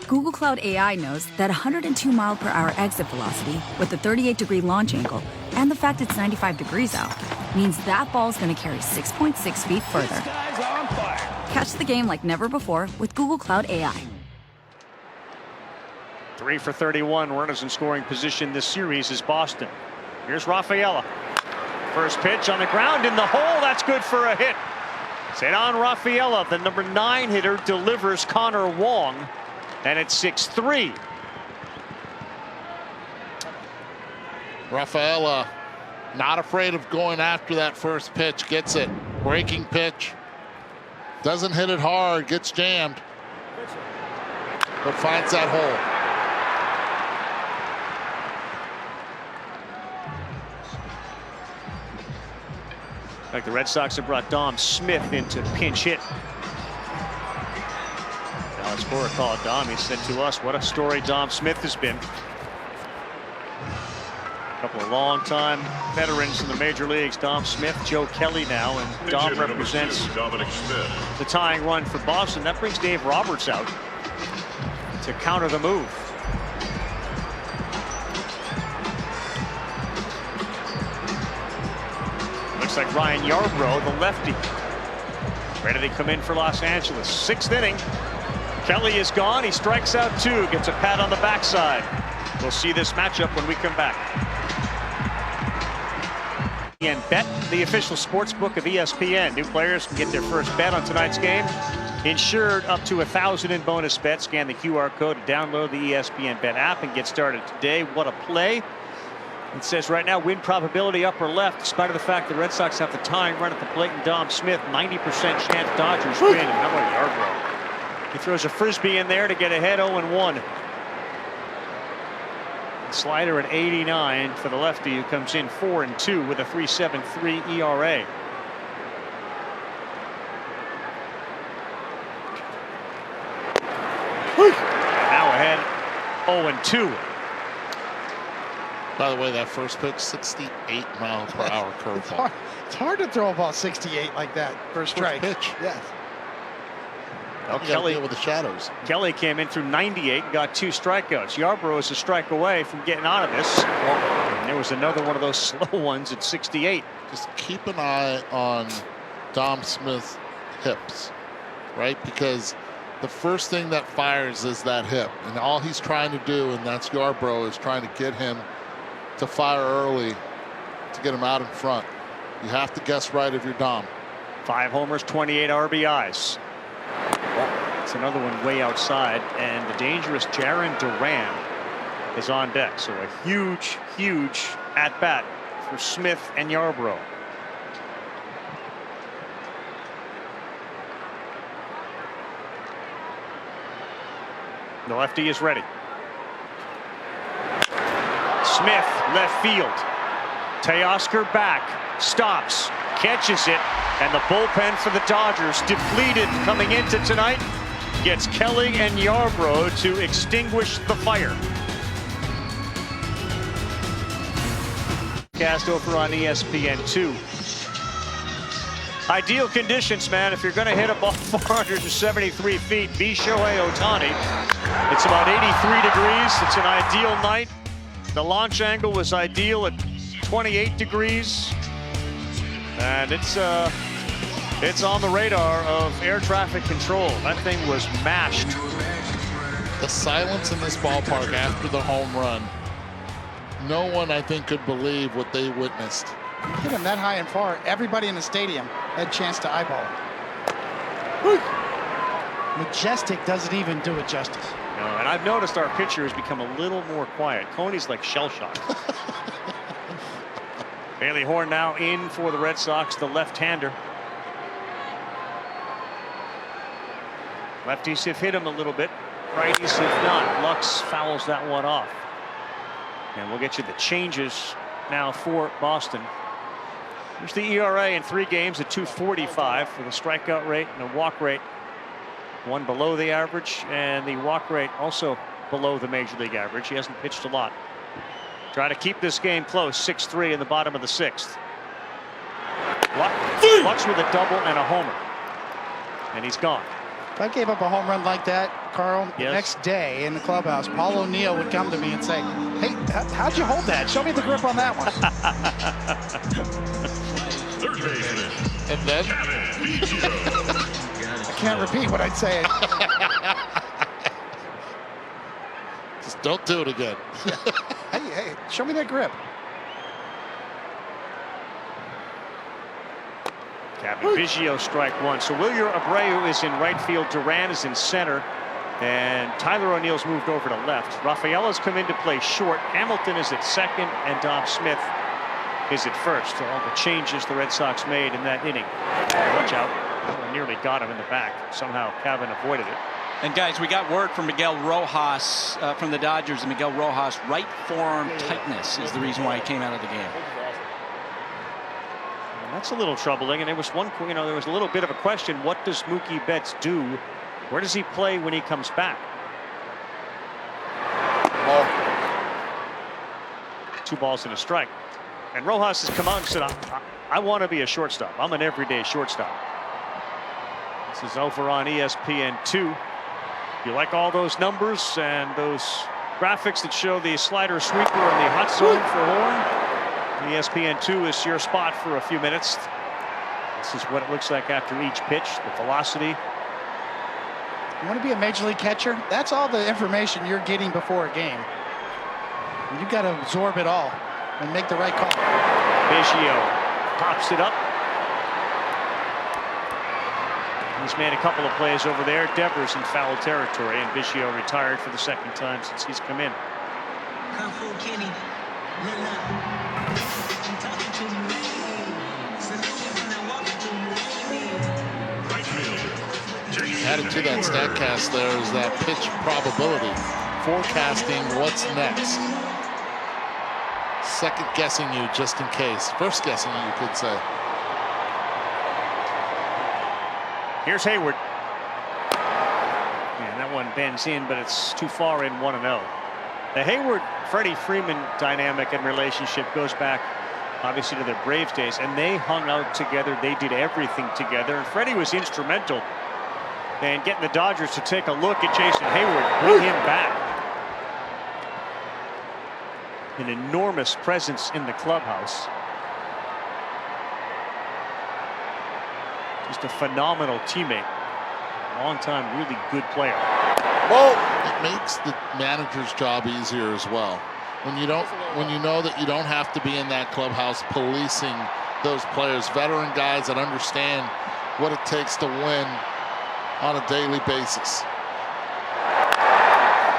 Google Cloud AI knows that 102 mile per hour exit velocity with a 38-degree launch angle and the fact it's 95 degrees out means that ball's going to carry 6.6 feet further. This guy's on fire. Catch the game like never before with Google Cloud AI. 3 for 31, runners in scoring position this series is Boston. Here's Rafaela. First pitch on the ground in the hole. That's good for a hit. Cedar Rafaela, the number 9 hitter, delivers Connor Wong, and it's 6-3. Rafaela not afraid of going after that first pitch. Gets it. Breaking pitch. Doesn't hit it hard. Gets jammed. But finds that hole. Like the Red Sox have brought Dom Smith in to pinch hit. Alex Cora called Dom. He said to us, what a story Dom Smith has been. A couple of long-time veterans in the major leagues. Dom Smith, Joe Kelly now, and Dom represents the tying run for Boston. That brings Dave Roberts out to counter the move. Looks like Ryan Yarbrough, the lefty, ready to come in for Los Angeles. 6th inning. Kelly is gone. He strikes out 2, gets a pat on the backside. We'll see this matchup when we come back. And Bet, the official sports book of ESPN. New players can get their first bet on tonight's game. Insured up to $1,000 in bonus bets. Scan the QR code to download the ESPN Bet app and get started today. What a play. It says right now win probability upper left, despite of the fact the Red Sox have the tying run at the plate, and Dom Smith 90% chance Dodgers win. And how about Yarbrough? He throws a frisbee in there to get ahead 0-1. Slider at 89 for the lefty, who comes in 4-2 with a 3.73 ERA. Now ahead 0-2. By the way, that first pitch, 68 mile per hour curveball. It's hard to throw a ball 68 like that for a strike. First pitch. Yes. Well, Kelly with the shadows. Kelly came in through 98 and got 2 strikeouts. Yarbrough is a strike away from getting out of this. And there was another one of those slow ones at 68. Just keep an eye on Dom Smith's hips, right? Because the first thing that fires is that hip. And all he's trying to do, and that's Yarbrough, is trying to get him to fire early to get him out in front. You have to guess right if you're Dom. 5 homers, 28 RBIs. It's another one way outside, and the dangerous Jarren Duran is on deck. So a huge, huge at-bat for Smith and Yarbrough. The lefty is ready. Smith, left field. Teoscar back, stops, catches it, and the bullpen for the Dodgers, depleted coming into tonight, gets Kelly and Yarbrough to extinguish the fire. Cast over on ESPN2. Ideal conditions, man. If you're going to hit a ball 473 feet, be Shohei Ohtani. It's about 83 degrees. It's an ideal night. The launch angle was ideal at 28 degrees. And it's It's on the radar of air traffic control. That thing was mashed. The silence in this ballpark after the home run. No one, I think, could believe what they witnessed. Hit him that high and far. Everybody in the stadium had a chance to eyeball it. Majestic doesn't even do it justice. No, and I've noticed our pitcher has become a little more quiet. Coney's like shell-shocked. Bailey Horn now in for the Red Sox, the left-hander. Lefties have hit him a little bit. Righties have not. Lux fouls that one off. And we'll get you the changes now for Boston. Here's the ERA in 3 games at 2.45 for the strikeout rate and the walk rate. One below the average, and the walk rate also below the major league average. He hasn't pitched a lot. Try to keep this game close. 6-3 in the bottom of the 6th. Lux with a double and a homer. And he's gone. If I gave up a home run like that, Carl, yes, the next day in the clubhouse, Paul O'Neill would come to me and say, hey, how'd you hold that? Show me the grip on that one. Third baseman. And then? I can't repeat what I'd say. Just don't do it again. Hey, show me that grip. Gavin Biggio strike one. So Wilyer Abreu is in right field. Duran is in center. And Tyler O'Neill's moved over to left. Rafaela's come into play short. Hamilton is at second. And Dom Smith is at first. All the changes the Red Sox made in that inning. Watch out. Nearly got him in the back. Somehow Gavin avoided it. And guys, we got word from Miguel Rojas from the Dodgers. And Miguel Rojas, right forearm tightness is the reason why he came out of the game. That's a little troubling, and there was there was a little bit of a question. What does Mookie Betts do? Where does he play when he comes back? 2 balls and a strike. And Rojas has come out and said, I want to be a shortstop. I'm an everyday shortstop. This is over on ESPN2. If you like all those numbers and those graphics that show the slider sweeper and the hot zone for Horn, ESPN2 is your spot for a few minutes. This is what it looks like after each pitch, the velocity. You want to be a major league catcher? That's all the information you're getting before a game. And you've got to absorb it all and make the right call. Biggio pops it up. He's made a couple of plays over there. Devers in foul territory, and Biggio retired for the 2nd time since he's come in. Added to that Statcast there is that pitch probability. Forecasting what's next. Second guessing you just in case. First guessing you could say. Here's Hayward. And that one bends in, but it's too far in 1-0. The Hayward-Freddie Freeman dynamic and relationship goes back obviously to their Braves days, and they hung out together. They did everything together, and Freddie was instrumental in getting the Dodgers to take a look at Jason Hayward, bring him back. An enormous presence in the clubhouse. Just a phenomenal teammate. Long-time, really good player. Well, it makes the manager's job easier as well. When you know that you don't have to be in that clubhouse policing those players, veteran guys that understand what it takes to win on a daily basis.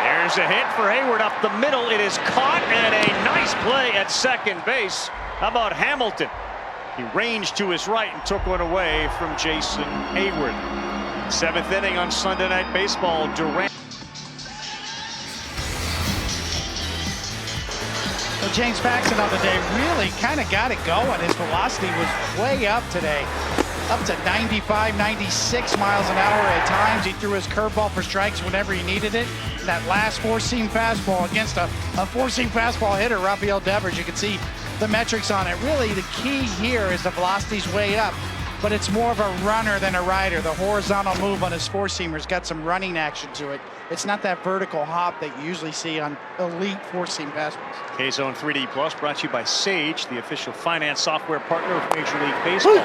There's a hit for Hayward up the middle. It is caught, and a nice play at second base. How about Hamilton? He ranged to his right and took one away from Jason Hayward. 7th inning on Sunday Night Baseball. Durant. Well, James Paxton on the day really kind of got it going. His velocity was way up today. Up to 95, 96 miles an hour at times. He threw his curveball for strikes whenever he needed it. And that last 4-seam fastball against a 4-seam fastball hitter, Rafael Devers. You can see the metrics on it. Really, the key here is the velocity's way up, but it's more of a runner than a rider. The horizontal move on his 4-seamer's got some running action to it. It's not that vertical hop that you usually see on elite 4-seam fastballs. K-Zone 3D Plus brought to you by Sage, the official finance software partner of Major League Baseball.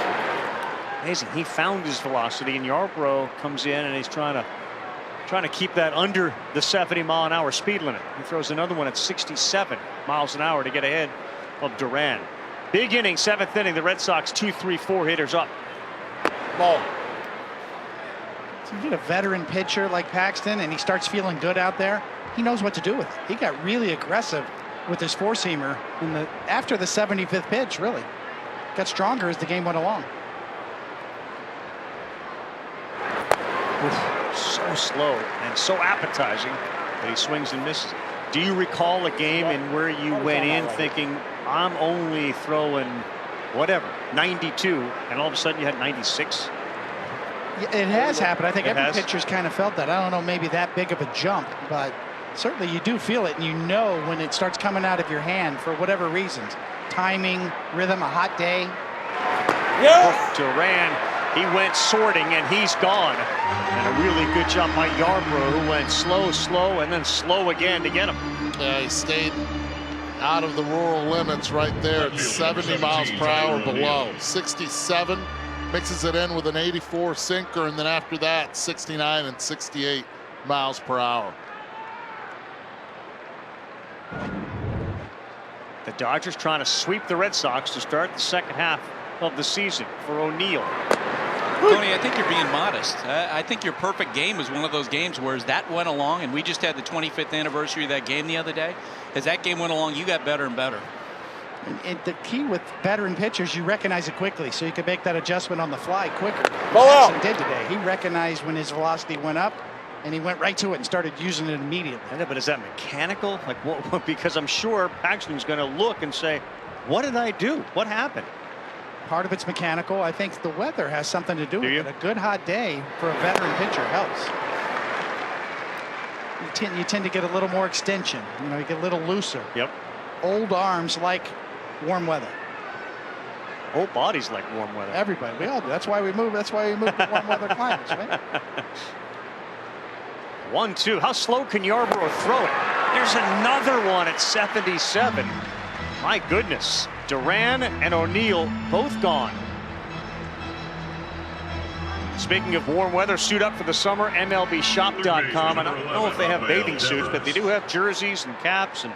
Amazing. He found his velocity, and Yarbrough comes in and he's trying to keep that under the 70-mile-an-hour speed limit. He throws another one at 67 miles an hour to get ahead of Duran. Big inning, 7th inning. The Red Sox 2-3-4 hitters up. Ball. So you get a veteran pitcher like Paxton, and he starts feeling good out there. He knows what to do with it. He got really aggressive with his four-seamer after the 75th pitch. Really got stronger as the game went along. Oof, so slow and so appetizing that he swings and misses. Do you recall a game in where you went in thinking, I'm only throwing whatever, 92, and all of a sudden you had 96? It has happened. I think every pitcher's kind of felt that. I don't know, maybe that big of a jump, but certainly you do feel it, and you know when it starts coming out of your hand for whatever reasons. Timing, rhythm, a hot day. Yeah. Duran, he went sorting, and he's gone. And a really good jump by Yarbrough, who went slow, and then slow again to get him. Yeah, he stayed out of the rural limits right there at 70 miles per hour below. 67, mixes it in with an 84 sinker, and then after that, 69 and 68 miles per hour. The Dodgers trying to sweep the Red Sox to start the second half of the season for O'Neill. Tony, I think you're being modest. I think your perfect game was one of those games where as that went along, and we just had the 25th anniversary of that game the other day. As that game went along, you got better and better. And the key with veteran pitchers, you recognize it quickly, so you can make that adjustment on the fly quicker. Jackson did today. He recognized when his velocity went up, and he went right to it and started using it immediately. I know, but is that mechanical? Like, what? Because I'm sure Paxton's going to look and say, "What did I do? What happened?" Part of it's mechanical. I think the weather has something to do with it. A good hot day for a veteran pitcher helps. You tend to get a little more extension. You know, you get a little looser. Yep. Old arms like warm weather. Old bodies like warm weather. Everybody, we all do. That's why we move. That's why we move to warm weather climates, right? 1-2. How slow can Yarbrough throw it? There's another one at 77. My goodness. Duran and O'Neill both gone. Speaking of warm weather, suit up for the summer, MLBshop.com. I don't know if they have bathing suits, but they do have jerseys and caps and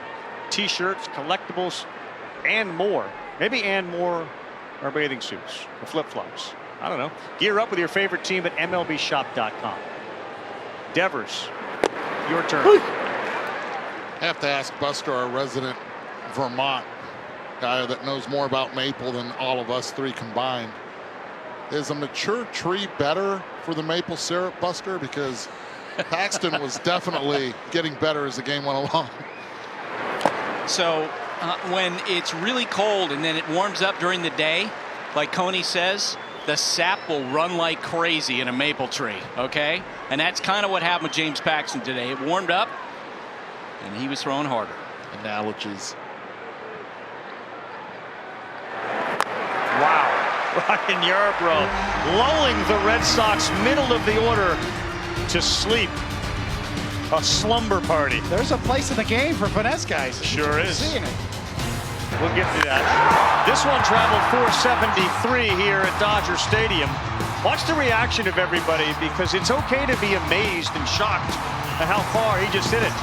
T-shirts, collectibles, and more. Maybe and more are bathing suits or flip-flops. I don't know. Gear up with your favorite team at MLBshop.com. Devers, your turn. I have to ask Buster, our resident Vermont guy that knows more about maple than all of us three combined. Is a mature tree better for the maple syrup, Buster? Because Paxton was definitely getting better as the game went along. So when it's really cold and then it warms up during the day, like Coney says, the sap will run like crazy in a maple tree, okay? And that's kind of what happened with James Paxton today. It warmed up, and he was throwing harder. Analogies. Wow. Ryan Yarbrough lulling the Red Sox middle of the order to sleep. A slumber party. There's a place in the game for finesse guys. Sure is. Seeing it. We'll get to that. This one traveled 473 here at Dodger Stadium. Watch the reaction of everybody, because it's okay to be amazed and shocked at how far he just hit it.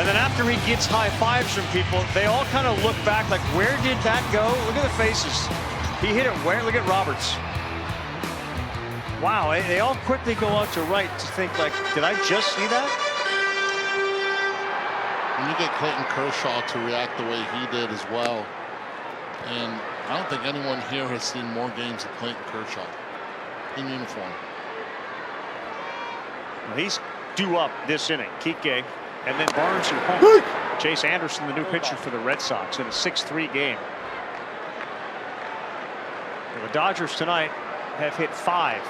And then after he gets high fives from people, they all kind of look back like, where did that go? Look at the faces. He hit it where? Look at Roberts. Wow, they all quickly go out to right to think like, did I just see that? And you get Clayton Kershaw to react the way he did as well. And I don't think anyone here has seen more games of Clayton Kershaw in uniform. Well, he's due up this inning. Kike and then Barnes and home. Chase Anderson, the new pitcher for the Red Sox in a 6-3 game. The Dodgers tonight have hit 5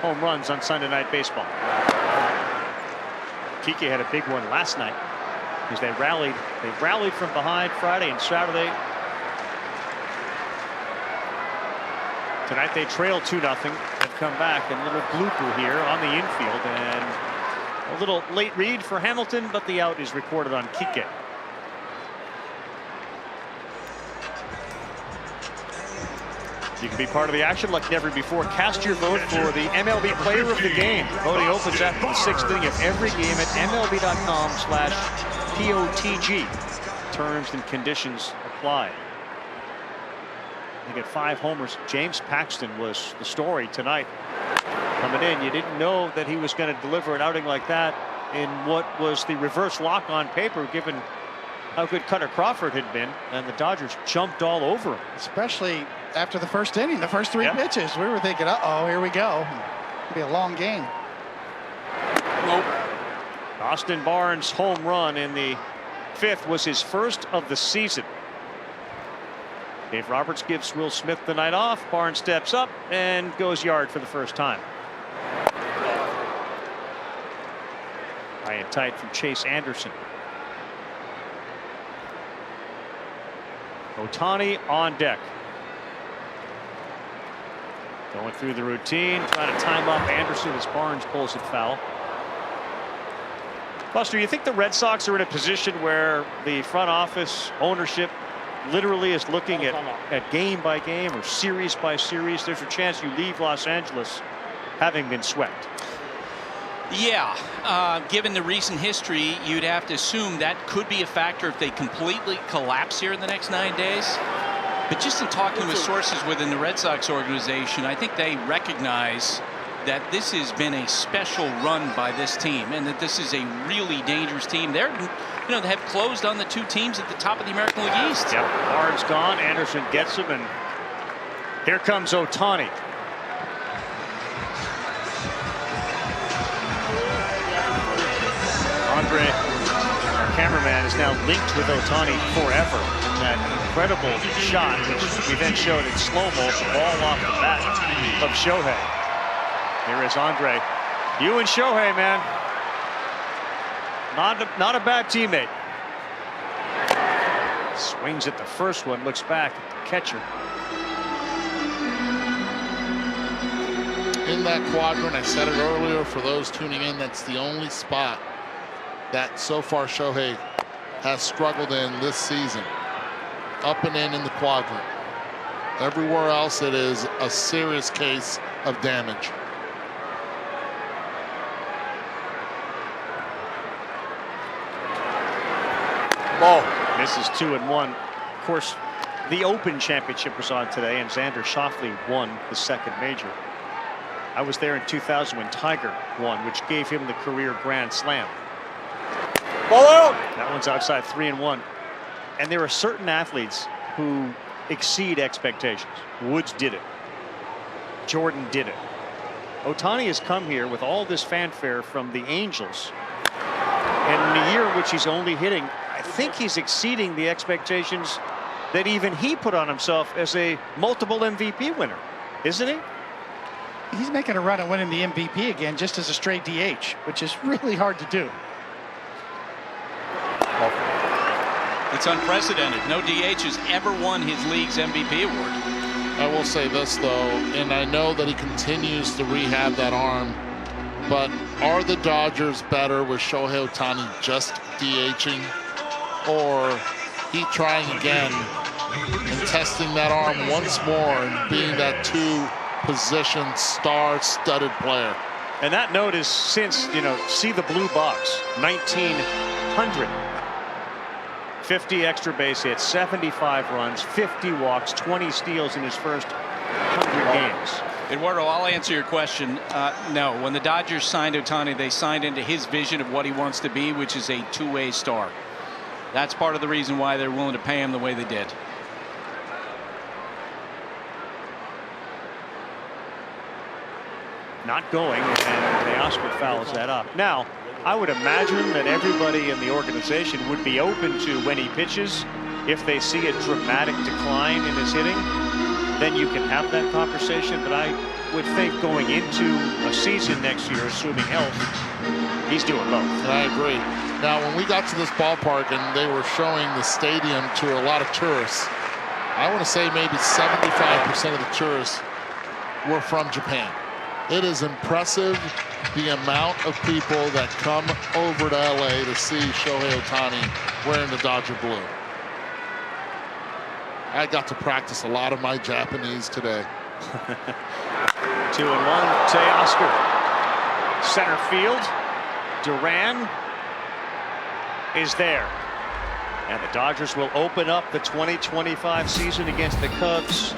home runs on Sunday Night Baseball. Kike had a big one last night as they rallied. They rallied from behind Friday and Saturday. Tonight they trail 2-0. Have come back, and a little blooper here on the infield, and a little late read for Hamilton, but the out is recorded on Kike. You can be part of the action like never before. Cast your vote for the MLB Player of the Game. Voting opens after the 6th inning of every game at MLB.com/POTG. Terms and conditions apply. They get 5 homers. James Paxton was the story tonight. Coming in, you didn't know that he was going to deliver an outing like that in what was the reverse lock on paper, given how good Cutter Crawford had been, and the Dodgers jumped all over him. Especially after the first inning, the first 3 pitches. We were thinking, uh-oh, here we go. It'll be a long game. Nope. Austin Barnes' home run in the 5th was his first of the season. Dave Roberts gives Will Smith the night off. Barnes steps up and goes yard for the first time. High and tight from Chase Anderson. Ohtani on deck. Going through the routine, trying to time up Anderson as Barnes pulls it foul. Buster, you think the Red Sox are in a position where the front office ownership literally is looking at game by game or series by series? There's a chance you leave Los Angeles having been swept. Yeah, given the recent history, you'd have to assume that could be a factor if they completely collapse here in the next 9 days. But just in talking with sources within the Red Sox organization, I think they recognize that this has been a special run by this team and that this is a really dangerous team. They're, you know, they have closed on the 2 teams at the top of the American League East. Yep, Barnes gone, Anderson gets him, and here comes Ohtani. Andre, our cameraman, is now linked with Ohtani forever. That incredible shot, which we then showed in slow-mo, the ball off the bat of Shohei. Here is Andre. You and Shohei, man. Not a bad teammate. Swings at the first one, looks back at the catcher. In that quadrant, I said it earlier, for those tuning in, that's the only spot that so far Shohei has struggled in this season. Up and in the quadrant. Everywhere else, it is a serious case of damage. Ball. Misses 2-1. Of course, the Open Championship was on today, and Xander Schauffele won the 2nd major. I was there in 2000 when Tiger won, which gave him the career Grand Slam. Ball out. That one's outside, 3-1. And there are certain athletes who exceed expectations. Woods did it. Jordan did it. Ohtani has come here with all this fanfare from the Angels. And in a year in which he's only hitting, I think he's exceeding the expectations that even he put on himself as a multiple MVP winner, isn't he? He's making a run at winning the MVP again just as a straight DH, which is really hard to do. It's unprecedented. No DH has ever won his league's MVP award. I will say this, though, and I know that he continues to rehab that arm, but are the Dodgers better with Shohei Ohtani just DHing, or he trying again and testing that arm once more and being that 2-position star-studded player? And that note is since, you know, see the blue box, 1900. 50 extra base hits, 75 runs, 50 walks, 20 steals in his first 100 games. Eduardo, I'll answer your question. No, when the Dodgers signed Ohtani, they signed into his vision of what he wants to be, which is a 2-way star. That's part of the reason why they're willing to pay him the way they did. Not going, and Teoscar fouls that up. Now, I would imagine that everybody in the organization would be open to, when he pitches, if they see a dramatic decline in his hitting, then you can have that conversation. But I would think going into a season next year, assuming health, he's doing both. I agree. Now, when we got to this ballpark and they were showing the stadium to a lot of tourists, I want to say maybe 75% of the tourists were from Japan. It is impressive the amount of people that come over to LA to see Shohei Ohtani wearing the Dodger blue. I got to practice a lot of my Japanese today. 2-1 to Oscar. Center field. Duran is there. And the Dodgers will open up the 2025 season against the Cubs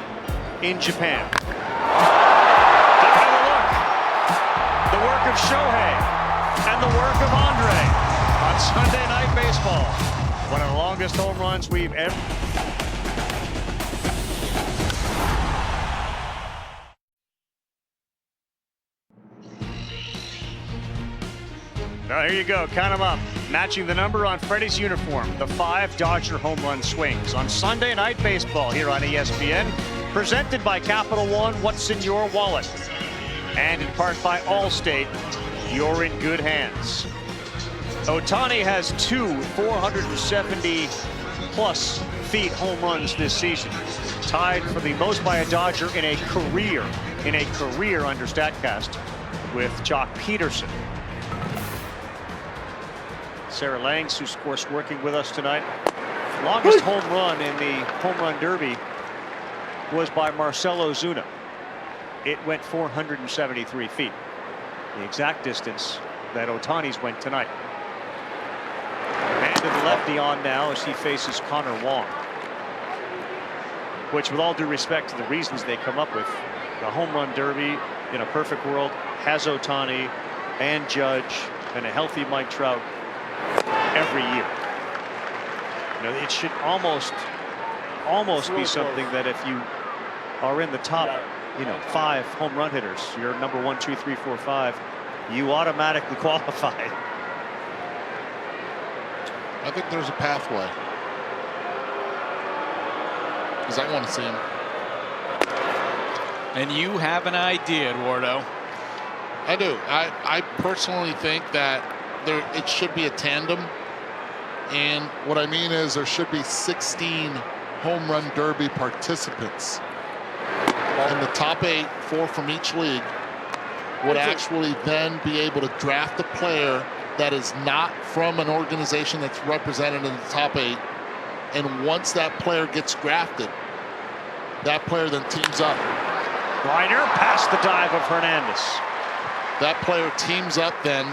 in Japan. Another look. The work of Shohei and the work of Andre on Sunday Night Baseball. One of the longest home runs we've ever. Well, here you go. Count them up. Matching the number on Freddie's uniform. The 5 Dodger home run swings on Sunday Night Baseball here on ESPN. Presented by Capital One. What's in your wallet? And in part by Allstate. You're in good hands. Ohtani has 2 470-plus feet home runs this season. Tied for the most by a Dodger in a career under Statcast with Jock Peterson. Sarah Langs, who's of course working with us tonight. Longest home run in the home run derby was by Marcelo Zuna. It went 473 feet. The exact distance that Ohtani's went tonight. And to the lefty on now as he faces Connor Wong. Which, with all due respect to the reasons they come up with, the home run derby in a perfect world has Ohtani and Judge and a healthy Mike Trout every year. You know, it should almost be something that if you are in the top, 5 home run hitters, you're number 1, 2, 3, 4, 5, you automatically qualify. I think there's a pathway. Because I want to see him. And you have an idea, Eduardo. I do. I personally think that it should be a tandem. And what I mean is there should be 16 home run derby participants. And the top 8, 4 from each league, would actually then be able to draft a player that is not from an organization that's represented in the top 8. And once that player gets drafted, that player then teams up. Reiner past the dive of Hernandez. That player teams up then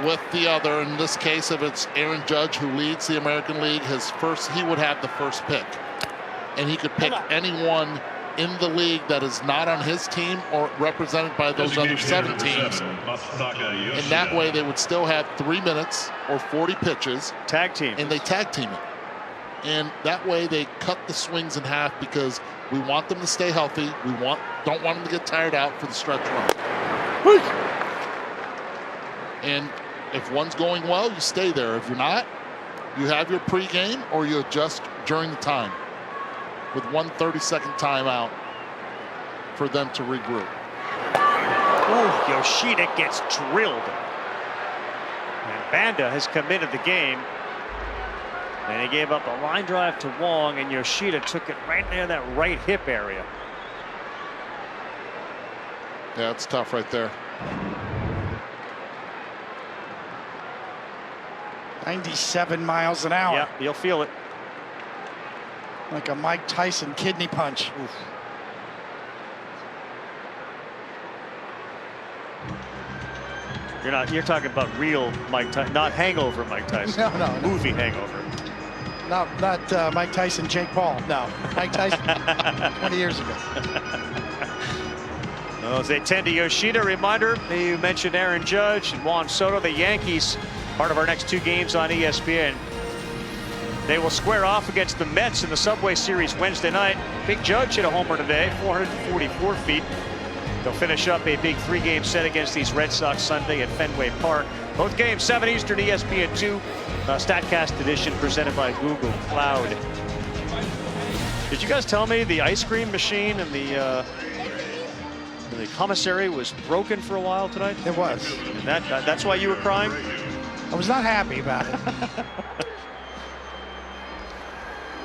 with the other. In this case, if it's Aaron Judge who leads the American League, he would have the first pick. And he could pick anyone in the league that is not on his team or represented by those other 7 teams. And that way they would still have 3 minutes or 40 pitches. Tag team. And they tag team it. And that way they cut the swings in half because we want them to stay healthy. We don't want them to get tired out for the stretch run. And if one's going well, you stay there. If you're not, you have your pregame or you adjust during the time with 1 30-second timeout for them to regroup. Oh, Yoshida gets drilled. And Banda has come into the game. And he gave up a line drive to Wong, and Yoshida took it right near that right hip area. Yeah, it's tough right there. 97 miles an hour. Yeah, you'll feel it. Like a Mike Tyson kidney punch. Oof. You're talking about real Mike Tyson, not Hangover Mike Tyson. No. Movie Hangover. Not Mike Tyson, Jake Paul. No, Mike Tyson 20 years ago. Well, as they tend to Yoshida, reminder, you mentioned Aaron Judge and Juan Soto, the Yankees, part of our next 2 games on ESPN. They will square off against the Mets in the Subway Series Wednesday night. Big Judge hit a homer today, 444 feet. They'll finish up a big 3-game set against these Red Sox Sunday at Fenway Park. Both games 7 Eastern, ESPN2, Statcast edition presented by Google Cloud. Did you guys tell me the ice cream machine in the commissary was broken for a while tonight? It was. And that's why you were crying? I was not happy about it.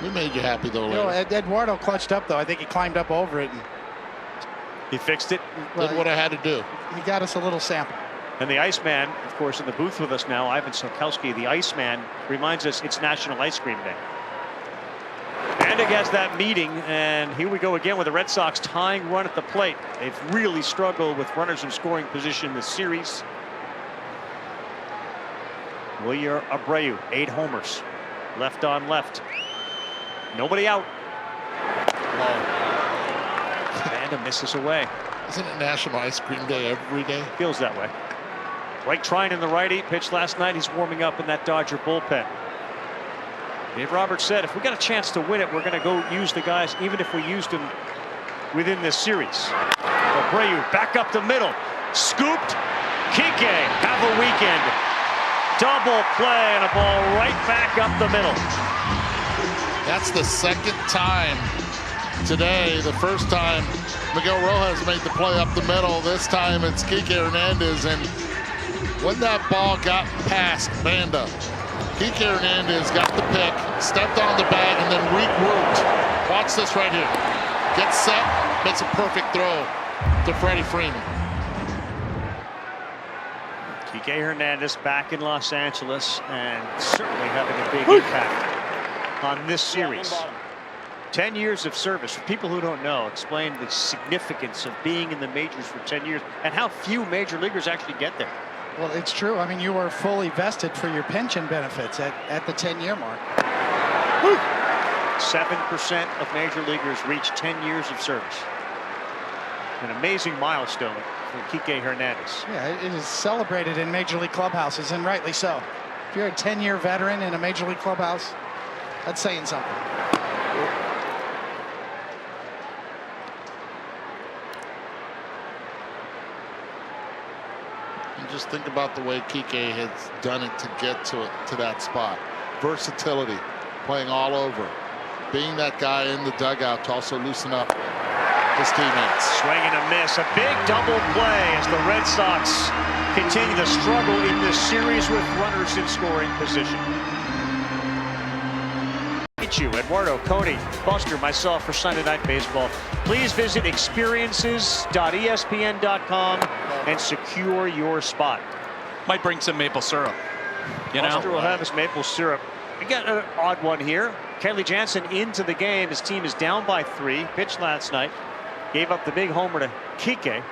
We made you happy though. Eduardo clutched up though. I think he climbed up over it and he fixed it. Did what I had to do. He got us a little sample. And the Iceman, of course, in the booth with us now, Ivan Sokowski, the Iceman, reminds us it's National Ice Cream Day. Hernandez has that meeting, and here we go again with the Red Sox tying run at the plate. They've really struggled with runners in scoring position this series. Wilyer Abreu, 8 homers. Left on left. Nobody out. Vanda misses away. Isn't it National Ice Cream Day every day? Feels that way. Right trying in the righty. Pitched last night. He's warming up in that Dodger bullpen. Dave Roberts said, if we got a chance to win it, we're going to go use the guys, even if we used them within this series. Abreu back up the middle. Scooped. Kike have a weekend. Double play and a ball right back up the middle. That's the second time today. The first time Miguel Rojas made the play up the middle. This time it's Kike Hernandez. And when that ball got past Vanda, Kike Hernandez got the pick, stepped on the bag, and then regrouped. Watch this right here. Gets set, makes a perfect throw to Freddie Freeman. Kike Hernandez back in Los Angeles and certainly having a big impact on this series. 10 years of service. For people who don't know, explain the significance of being in the majors for 10 years and how few major leaguers actually get there. Well, it's true. I mean, you are fully vested for your pension benefits at the 10-year mark. 7% of major leaguers reach 10 years of service. An amazing milestone for Kike Hernandez. Yeah, it is celebrated in major league clubhouses, and rightly so. If you're a 10-year veteran in a major league clubhouse, that's saying something. Just think about the way Kike has done it to get to that spot. Versatility, playing all over, being that guy in the dugout to also loosen up his teammates. Swing and a miss, a big double play as the Red Sox continue to struggle in this series with runners in scoring position. Thank you, Eduardo, Cody, Buster, myself for Sunday Night Baseball. Please visit experiences.espn.com and secure your spot. Might bring some maple syrup. Buster will have his maple syrup. We got an odd one here. Kenley Jansen into the game. His team is down by 3. Pitched last night. Gave up the big homer to Kike.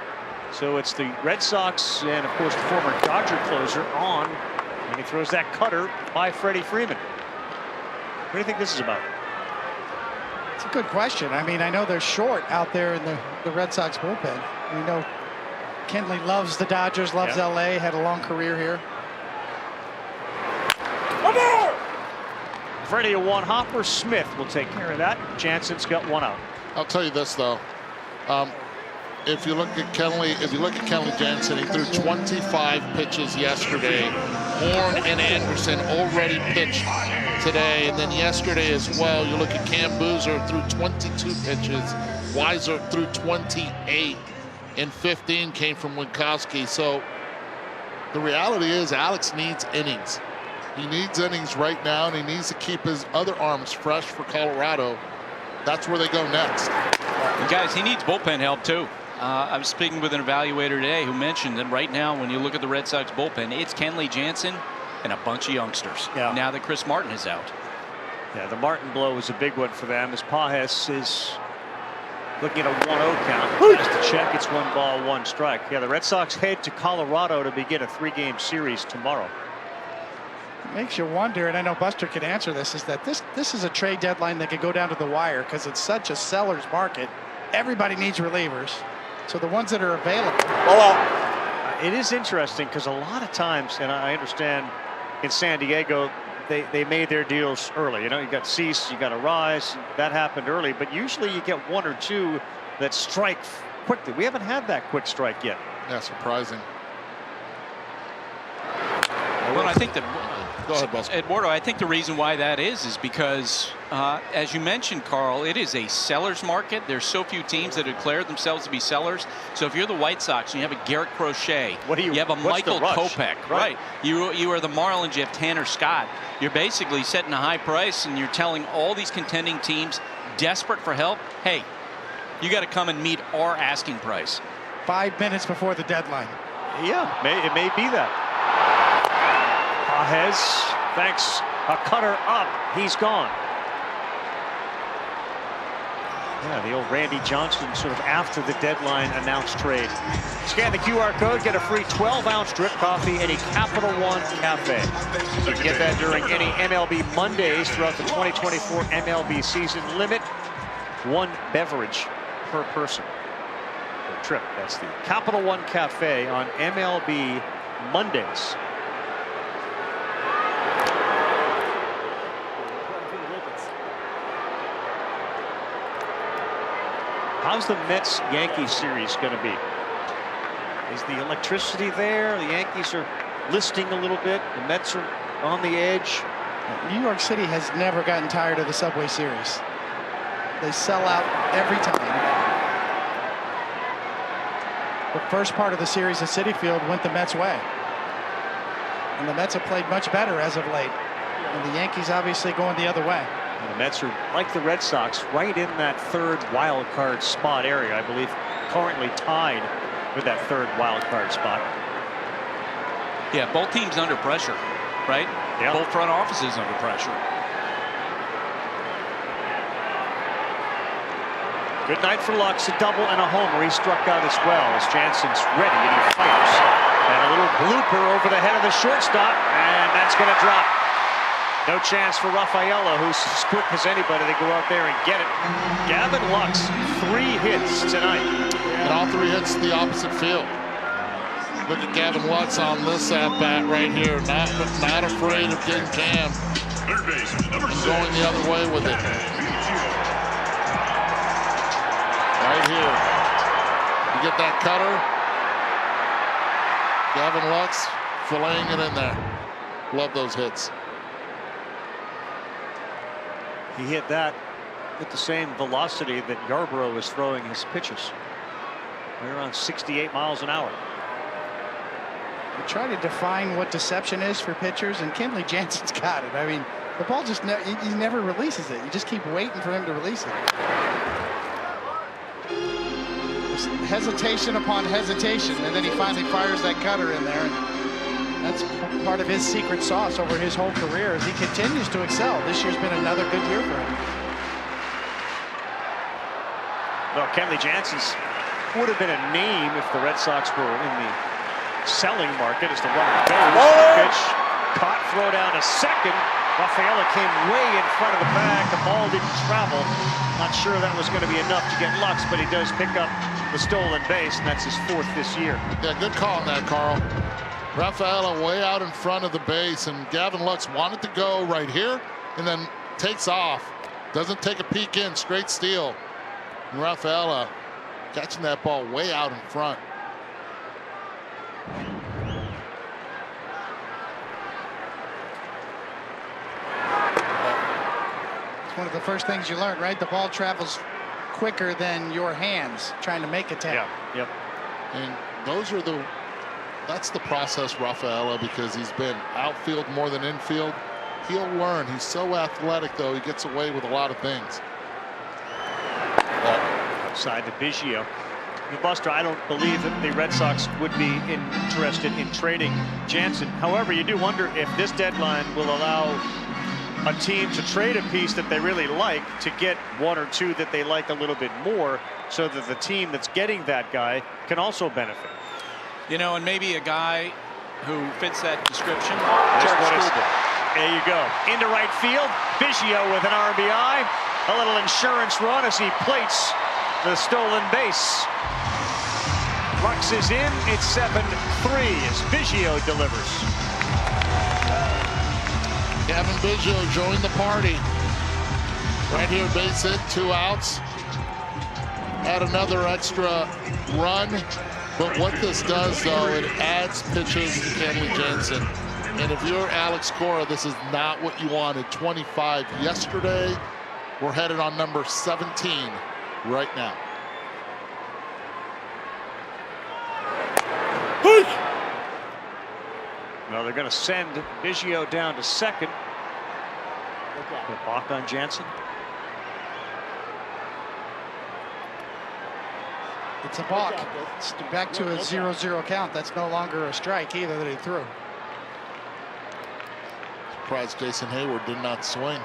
So it's the Red Sox and, of course, the former Dodger closer on. And he throws that cutter by Freddie Freeman. What do you think this is about? It's a good question. I mean, I know they're short out there in the Red Sox bullpen. We know Kenley loves the Dodgers, loves LA, had a long career here. Freddie, a one hopper. Smith will take care of that. Jansen's got 1 out. I'll tell you this though. If you look at Kenley Jansen, he threw 25 pitches yesterday. Horn and Anderson already pitched today, and then yesterday as well. You look at Cam Boozer threw 22 pitches. Weiser threw 28, and 15 came from Winkowski. So the reality is Alex needs innings. He needs innings right now, and he needs to keep his other arms fresh for Colorado. That's where they go next. And guys, he needs bullpen help too. I was speaking with an evaluator today who mentioned that right now, when you look at the Red Sox bullpen, it's Kenley Jansen and a bunch of youngsters. Now that Chris Martin is out. Yeah, the Martin blow was a big one for them as Pages is looking at a 1-0 count. Has to check. It's 1 ball, 1 strike. Yeah, the Red Sox head to Colorado to begin a 3-game series tomorrow. Makes you wonder, and I know Buster can answer this, is that this is a trade deadline that could go down to the wire because it's such a seller's market. Everybody needs relievers. So the ones that are available. It is interesting because a lot of times, and I understand in San Diego, they made their deals early. You know, you got Cease, you got a Rise. That happened early, but usually you get 1 or 2 that strike quickly. We haven't had that quick strike yet. Yeah, surprising. Well, I think that. Go ahead, Buster. Eduardo, I think the reason why that is because, as you mentioned, Carl, it is a seller's market. There's so few teams that declare themselves to be sellers. So if you're the White Sox and you have a Garrett Crochet, you have a Michael Kopech, right? You are the Marlins, you have Tanner Scott. You're basically setting a high price, and you're telling all these contending teams desperate for help, hey, you got to come and meet our asking price. 5 minutes before the deadline. Yeah, it may be that. Pages, thanks, a cutter up, he's gone. Yeah, the old Randy Johnson sort of after the deadline announced trade. Scan the QR code, get a free 12-ounce drip coffee at a Capital One Cafe. You can get that during any MLB Mondays throughout the 2024 MLB season. Limit 1 beverage per person per trip. That's the Capital One Cafe on MLB Mondays. How's the Mets-Yankees series going to be? Is the electricity there? The Yankees are listing a little bit. The Mets are on the edge. New York City has never gotten tired of the Subway Series. They sell out every time. The first part of the series at Citi Field went the Mets' way. And the Mets have played much better as of late. And the Yankees obviously going the other way. And the Mets are, like the Red Sox, right in that third wild card spot area. I believe currently tied with that third wild card spot. Yeah, both teams under pressure, right? Yeah. Both front offices under pressure. Good night for Lux, a double and a homer. He struck out as well as Jansen's ready and he fires. And a little blooper over the head of the shortstop, and that's going to drop. No chance for Rafaela, who's as quick as anybody to go out there and get it. Gavin Lux, 3 hits tonight. And all 3 hits to the opposite field. Look at Gavin Lux on this at-bat right here. Not afraid of getting jammed. And going the other way with it. Right here. You get that cutter. Gavin Lux filleting it in there. Love those hits. He hit that with the same velocity that Yarbrough was throwing his pitches. Right around 68 miles an hour. We try to define what deception is for pitchers, and Kenley Jansen's got it. I mean, the ball just he never releases it. You just keep waiting for him to release it. Just hesitation upon hesitation, and then he finally fires that cutter in there. And that's part of his secret sauce over his whole career as he continues to excel. This year's been another good year for him. Well, Kenley Jansen's would have been a name if the Red Sox were in the selling market as the runner goes. Pitch caught, throw down to second. Rafaela came way in front of the bag. The ball didn't travel. Not sure that was going to be enough to get Lux, but he does pick up the stolen base, and that's his 4th this year. Yeah, good call on that, Carl. Rafaela way out in front of the base, and Gavin Lux wanted to go right here and then takes off. Doesn't take a peek in, straight steal. And Rafaela catching that ball way out in front. It's one of the first things you learn, right? The ball travels quicker than your hands trying to make a tap. Yeah, yep. And that's the process, Rafaela, because he's been outfield more than infield. He'll learn. He's so athletic, though. He gets away with a lot of things. Outside to Biggio. Buster, I don't believe that the Red Sox would be interested in trading Jansen. However, you do wonder if this deadline will allow a team to trade a piece that they really like to get 1 or 2 that they like a little bit more, so that the team that's getting that guy can also benefit. You know, and maybe a guy who fits that description. There you go. Into right field. Biggio with an RBI. A little insurance run as he plates the stolen base. Lux is in. It's 7-3 as Biggio delivers. Gavin Biggio joined the party. Right here, base hit, 2 outs. Add another extra run. But what this does, though, it adds pitches to Kenley Jansen. And if you're Alex Cora, this is not what you wanted. 25 yesterday. We're headed on number 17 right now. Well, they're going to send Biggio down to second. Good balk on Jansen. It's a balk. It's back to a 0-0 count. That's no longer a strike either that he threw. Surprised Jason Hayward did not swing.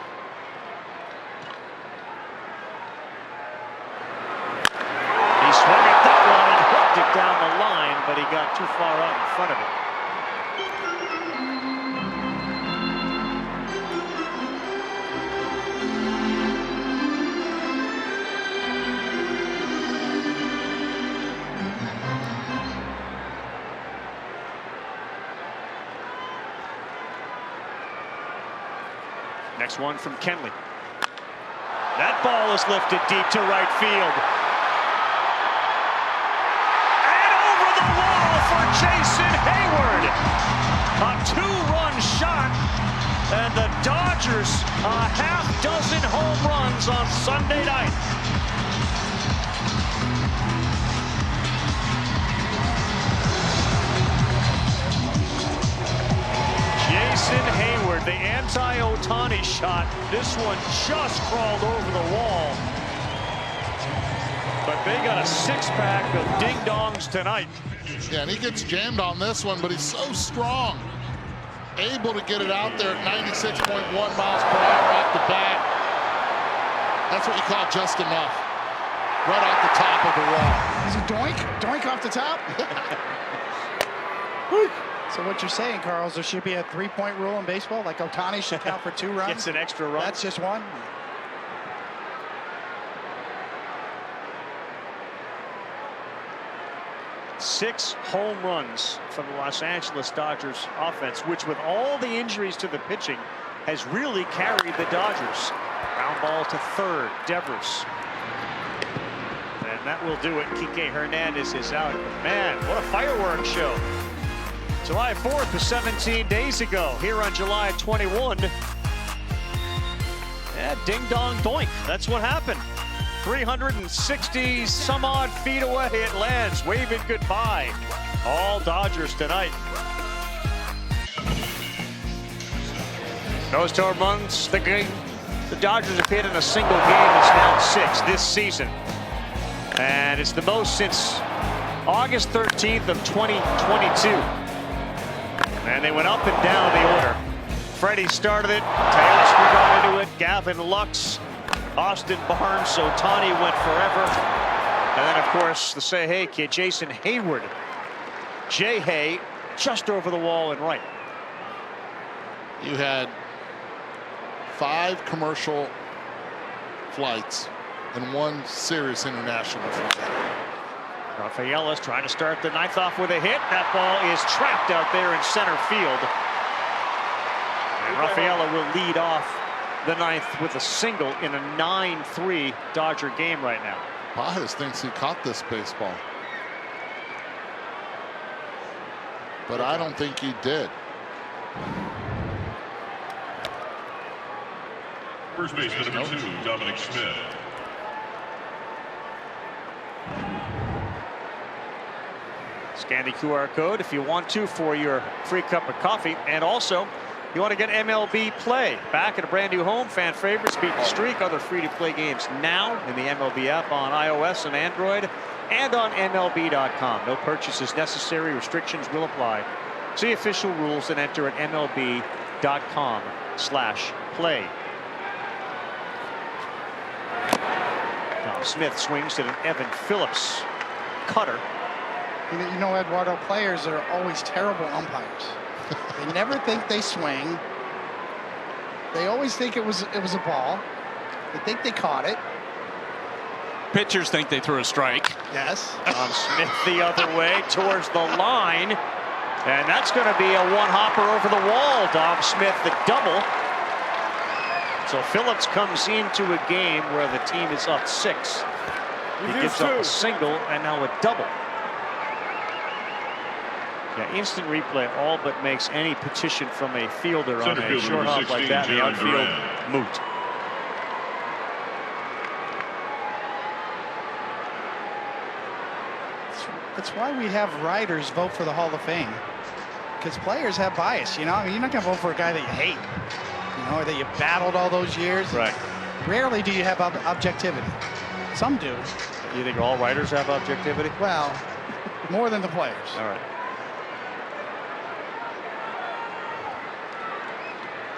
but he got too far out in front of it. Next one from Kenley. That ball is lifted deep to right field. And over the wall for Jason Hayward. A two-run shot. And the Dodgers a half dozen home runs on Sunday night. Jason Hayward, the anti-Ohtani shot. This one just crawled over the wall. But they got a six-pack of ding-dongs tonight. Yeah, and he gets jammed on this one, but he's so strong. Able to get it out there at 96.1 miles per hour off the bat. That's what you call just enough. Right off the top of the wall. Is it doink? Doink off the top? So what you're saying, Carl, is there should be a three-point rule in baseball? Like Ohtani should count for 2 runs? Gets an extra run. That's just one? 6 home runs from the Los Angeles Dodgers offense, which with all the injuries to the pitching has really carried the Dodgers. Ground ball to third, Devers. And that will do it. Kike Hernandez is out. Man, what a fireworks show. July 4th was 17 days ago. Here on July 21. Yeah, ding dong doink. That's what happened. 360 some odd feet away it lands, waving goodbye. All Dodgers tonight. Those 2 runs, the Dodgers have hit in a single game. It's now 6 this season. And it's the most since August 13th of 2022. And they went up and down the order. Freddie started it. Taylor got into it. Gavin Lux. Austin Barnes. Ohtani went forever. And then, of course, the Say Hey kid, Jason Hayward. J-Hay just over the wall and right. You had 5 commercial flights and 1 serious international flight. Rafael is trying to start the 9th off with a hit. That ball is trapped out there in center field. And Rafaela will lead off the 9th with a single in a 9-3 Dodger game right now. Pajas thinks he caught this baseball. But I don't think he did. First baseman number 2, Dominic Smith. Scan the QR code if you want to for your free cup of coffee. And also, you want to get MLB Play back at a brand new home. Fan favorites, Beat the Streak, other free-to-play games now in the MLB app on iOS and Android and on MLB.com. No purchases necessary. Restrictions will apply. See official rules and enter at MLB.com/play. Tom Smith swings at an Evan Phillips cutter. You know, Eduardo, players are always terrible umpires. They never think they swing. They always think it was a ball. They think they caught it. Pitchers think they threw a strike. Yes. Tom Smith the other way towards the line. And that's going to be a one-hopper over the wall. Dom Smith the double. So Phillips comes into a game where the team is up 6. He gives up a single and now a double. Yeah, instant replay all but makes any petition from a fielder on a short hop like that in the outfield moot. That's why we have writers vote for the Hall of Fame. Because players have bias, you know? I mean, you're not going to vote for a guy that you hate, you know, or that you battled all those years. Right. Rarely do you have objectivity. Some do. You think all writers have objectivity? Well, more than the players. All right.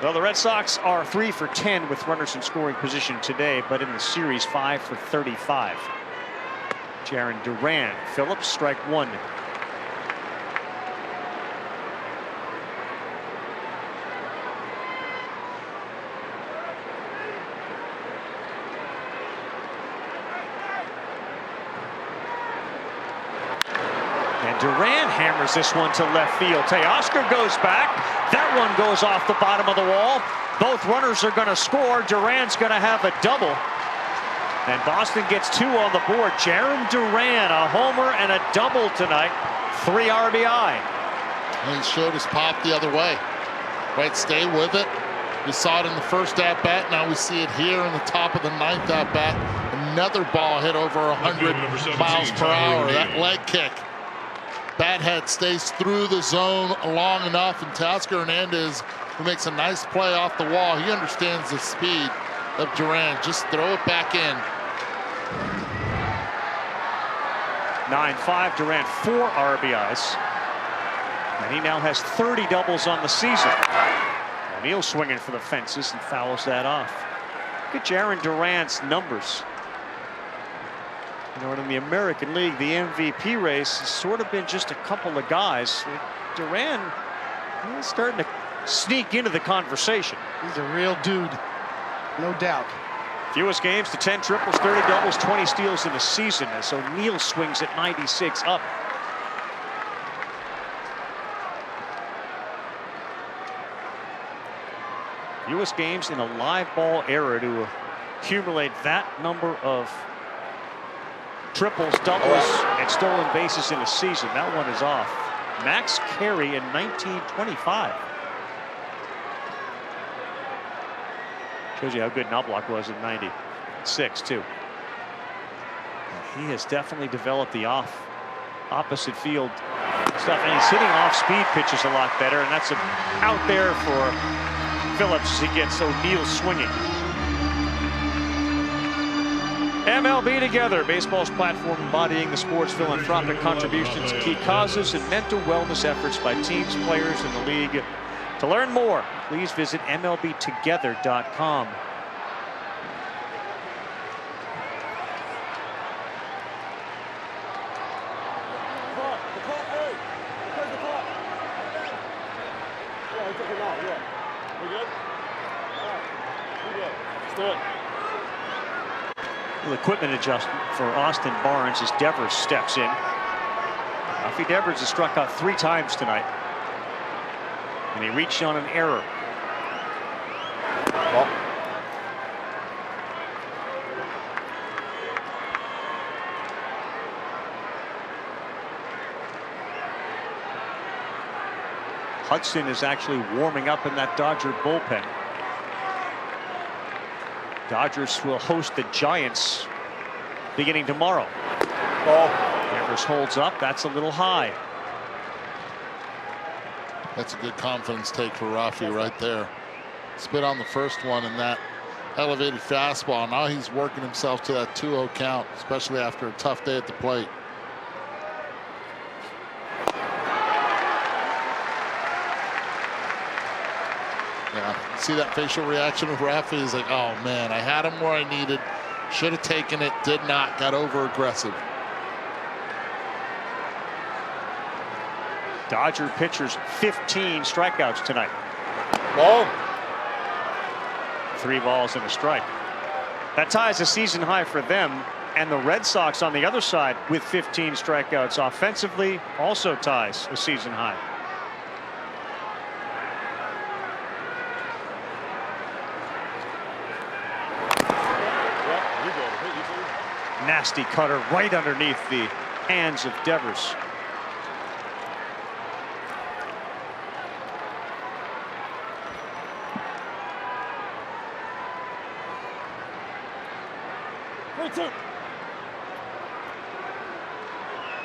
Well, the Red Sox are 3 for 10 with runners in scoring position today, but in the series 5 for 35. Jarren Duran. Phillips strike 1. Duran hammers this one to left field. Teoscar goes back. That one goes off the bottom of the wall. Both runners are going to score. Duran's going to have a double. And Boston gets 2 on the board. Jarren Duran, a homer and a double tonight. 3 RBI. And he showed his pop the other way. Right, stay with it. We saw it in the first at-bat. Now we see it here in the top of the 9th at-bat. Another ball hit over 100 miles per hour. That leg kick. Bat head stays through the zone long enough, and Teoscar Hernandez, who makes a nice play off the wall, he understands the speed of Duran. Just throw it back in. 9-5, Duran 4 RBIs. And he now has 30 doubles on the season. O'Neill swinging for the fences and fouls that off. Look at Jarren Duran's numbers. You know, in the American League, the MVP race has sort of been just a couple of guys. Duran, he's starting to sneak into the conversation. He's a real dude, no doubt. Fewest games to 10 triples, 30 doubles, 20 steals in a season as O'Neill swings at 96 up. Fewest games in a live ball era to accumulate that number of triples, doubles, and stolen bases in a season. That one is off. Max Carey in 1925. Shows you how good Knobloch was in 96 too. He has definitely developed the opposite field stuff, and he's hitting off speed pitches a lot better, and that's out there for Phillips as he gets O'Neill swinging. MLB Together, baseball's platform embodying the sport's philanthropic contributions to key causes and mental wellness efforts by teams, players, and the league. To learn more, please visit MLBtogether.com. Little equipment adjustment for Austin Barnes as Devers steps in. Rafi Devers has struck out 3 times tonight, and he reached on an error. Hudson is actually warming up in that Dodger bullpen. Dodgers will host the Giants beginning tomorrow. Devers holds up. That's a little high. That's a good confidence take for Rafi right there. Spit on the first one in that elevated fastball. Now he's working himself to that 2-0 count, especially after a tough day at the plate. Yeah, see that facial reaction of Rafi? He's like, oh man, I had him where I needed. Should have taken it, did not, got over aggressive. Dodger pitchers 15 strikeouts tonight. 3 balls and a strike. That ties a season high for them, and the Red Sox on the other side with 15 strikeouts offensively also ties a season high. Nasty cutter right underneath the hands of Devers.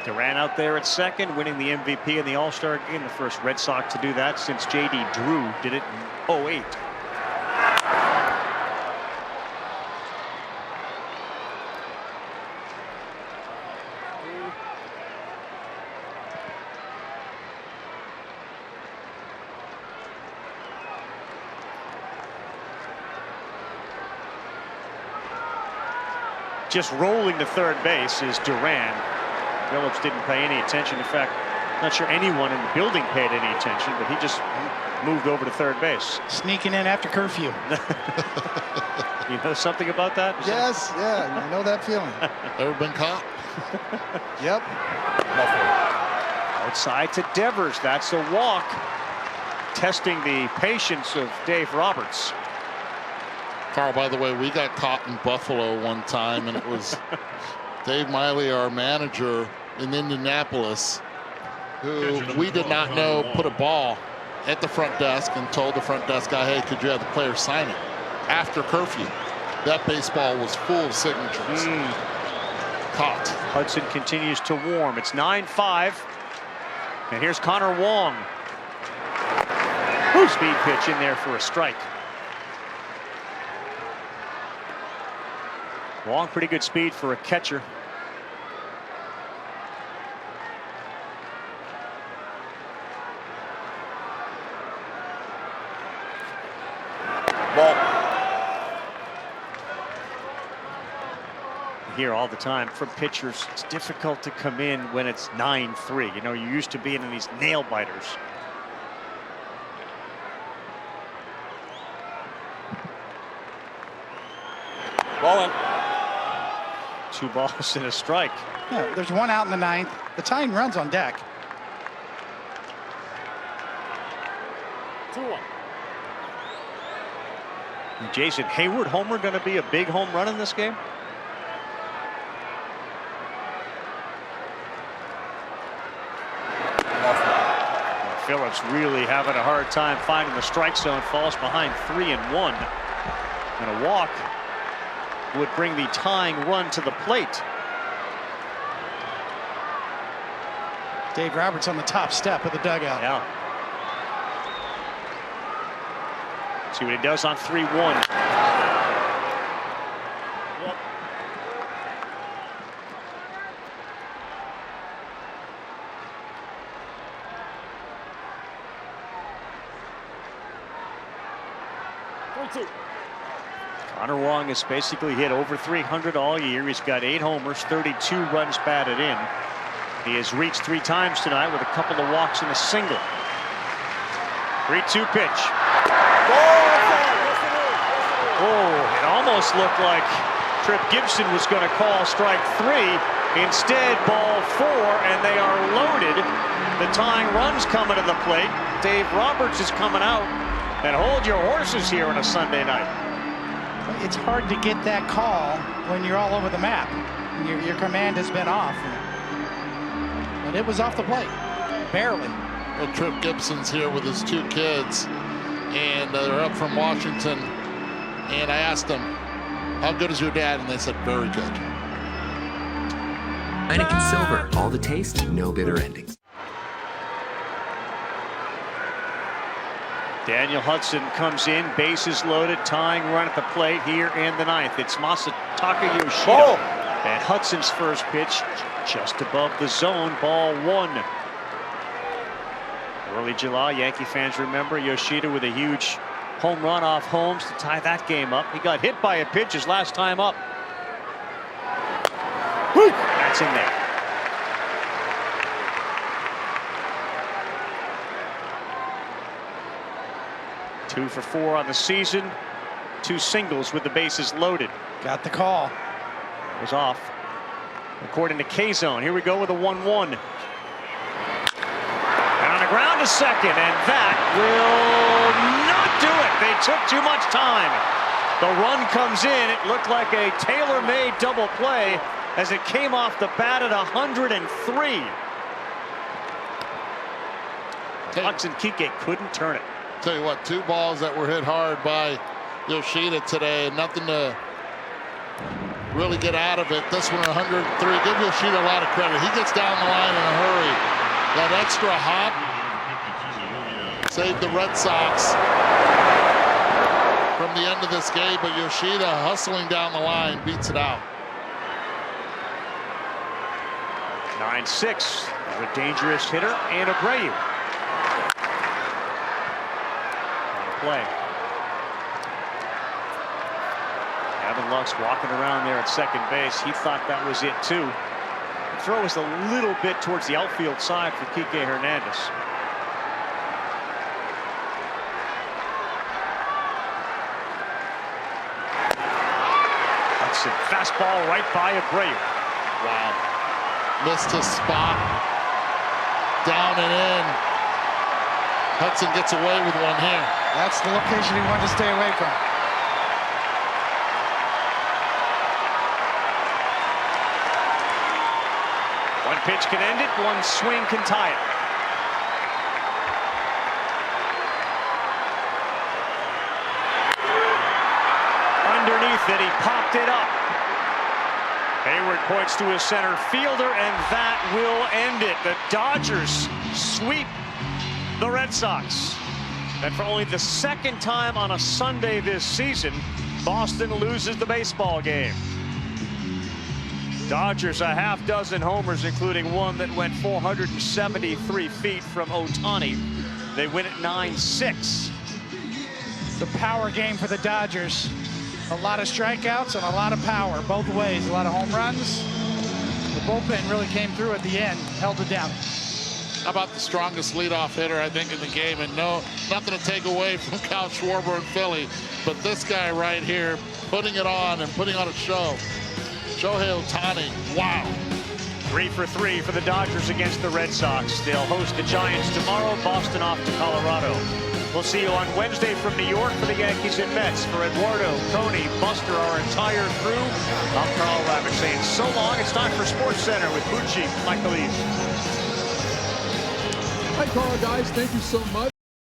Duran out there at second, winning the MVP in the All-Star game, the first Red Sox to do that since J.D. Drew did it in 08. Just rolling to third base is Duran. Phillips didn't pay any attention. In fact, not sure anyone in the building paid any attention, but he just moved over to third base. Sneaking in after curfew. You know something about that? Yes, yeah, I know that feeling. Ever been caught? Yep. Outside to Devers. That's a walk. Testing the patience of Dave Roberts. Carl, by the way, we got caught in Buffalo one time, and it was Dave Miley, our manager in Indianapolis, who we did not know put a ball at the front desk and told the front desk guy, hey, could you have the player sign it after curfew? That baseball was full of signatures. Caught. Hudson continues to warm. It's 9-5. And here's Connor Wong. Speed pitch in there for a strike. Wong, pretty good speed for a catcher. Ball. Here all the time from pitchers, it's difficult to come in when it's 9-3. You know, you're used to being in these nail biters. Ball in. 2 balls and a strike. Yeah, there's 1 out in the 9th. The tying run's on deck. 2-1. Jason Hayward homer going to be a big home run in this game? Phillips really having a hard time finding the strike zone, falls behind 3-1. And a walk would bring the tying run to the plate. Dave Roberts on the top step of the dugout. Yeah. See what he does on 3-1. Connor Wong has basically hit over 300 all year. He's got 8 homers, 32 runs batted in. He has reached 3 times tonight with a couple of walks and a single. 3-2 pitch. Oh, it almost looked like Trip Gibson was going to call strike 3. Instead, ball 4, and they are loaded. The tying run's coming to the plate. Dave Roberts is coming out. And hold your horses here on a Sunday night. It's hard to get that call when you're all over the map. Your command has been off. But it was off the plate. Barely. Well, Trip Gibson's here with his 2 kids. And they're up from Washington. And I asked them, how good is your dad? And they said, very good. Heineken Silver. All the taste, no bitter endings. Daniel Hudson comes in, bases loaded, tying run at the plate here in the 9th. It's Masataka Yoshida. And Hudson's first pitch just above the zone, ball 1. Early July, Yankee fans remember Yoshida with a huge home run off Holmes to tie that game up. He got hit by a pitch his last time up. That's in there. Two for 4 on the season. 2 singles with the bases loaded. Got the call. Was off. According to K-Zone, here we go with a 1-1. And on the ground to second, and that will not do it. They took too much time. The run comes in. It looked like a tailor-made double play as it came off the bat at 103. Lux and Kike couldn't turn it. Tell you what, 2 balls that were hit hard by Yoshida today. Nothing to really get out of it. This one 103. Give Yoshida a lot of credit. He gets down the line in a hurry. That extra hop saved the Red Sox from the end of this game, but Yoshida hustling down the line beats it out. 9-6. A dangerous hitter and Abreu. Play. Gavin Lux walking around there at second base. He thought that was it too. The throw was a little bit towards the outfield side for Kike Hernandez. That's a fastball right by Abreu. Wow. Missed his spot. down and in. Hudson gets away with one here. That's the location he wanted to stay away from. One pitch can end it, one swing can tie it. Underneath it, he popped it up. Hayward points to his center fielder, and that will end it. The Dodgers sweep the Red Sox. And for only the second time on a Sunday this season, Boston loses the baseball game. Dodgers a half dozen homers, including one that went 473 feet from Ohtani. They win it 9-6. The power game for the Dodgers. A lot of strikeouts and a lot of power both ways. A lot of home runs. The bullpen really came through at the end, held it down. How about the strongest leadoff hitter, I think, in the game? And no, nothing to take away from Kyle Schwarber in Philly, but this guy right here putting it on and putting on a show. Shohei Ohtani, wow. 3 for 3 for the Dodgers against the Red Sox. They'll host the Giants tomorrow. Boston off to Colorado. We'll see you on Wednesday from New York for the Yankees and Mets. For Eduardo, Tony, Buster, our entire crew, I'm Carl Ravitch saying so long. It's time for Sports Center with Bucci, Michael East. Hi, Carl, guys. Thank you so much.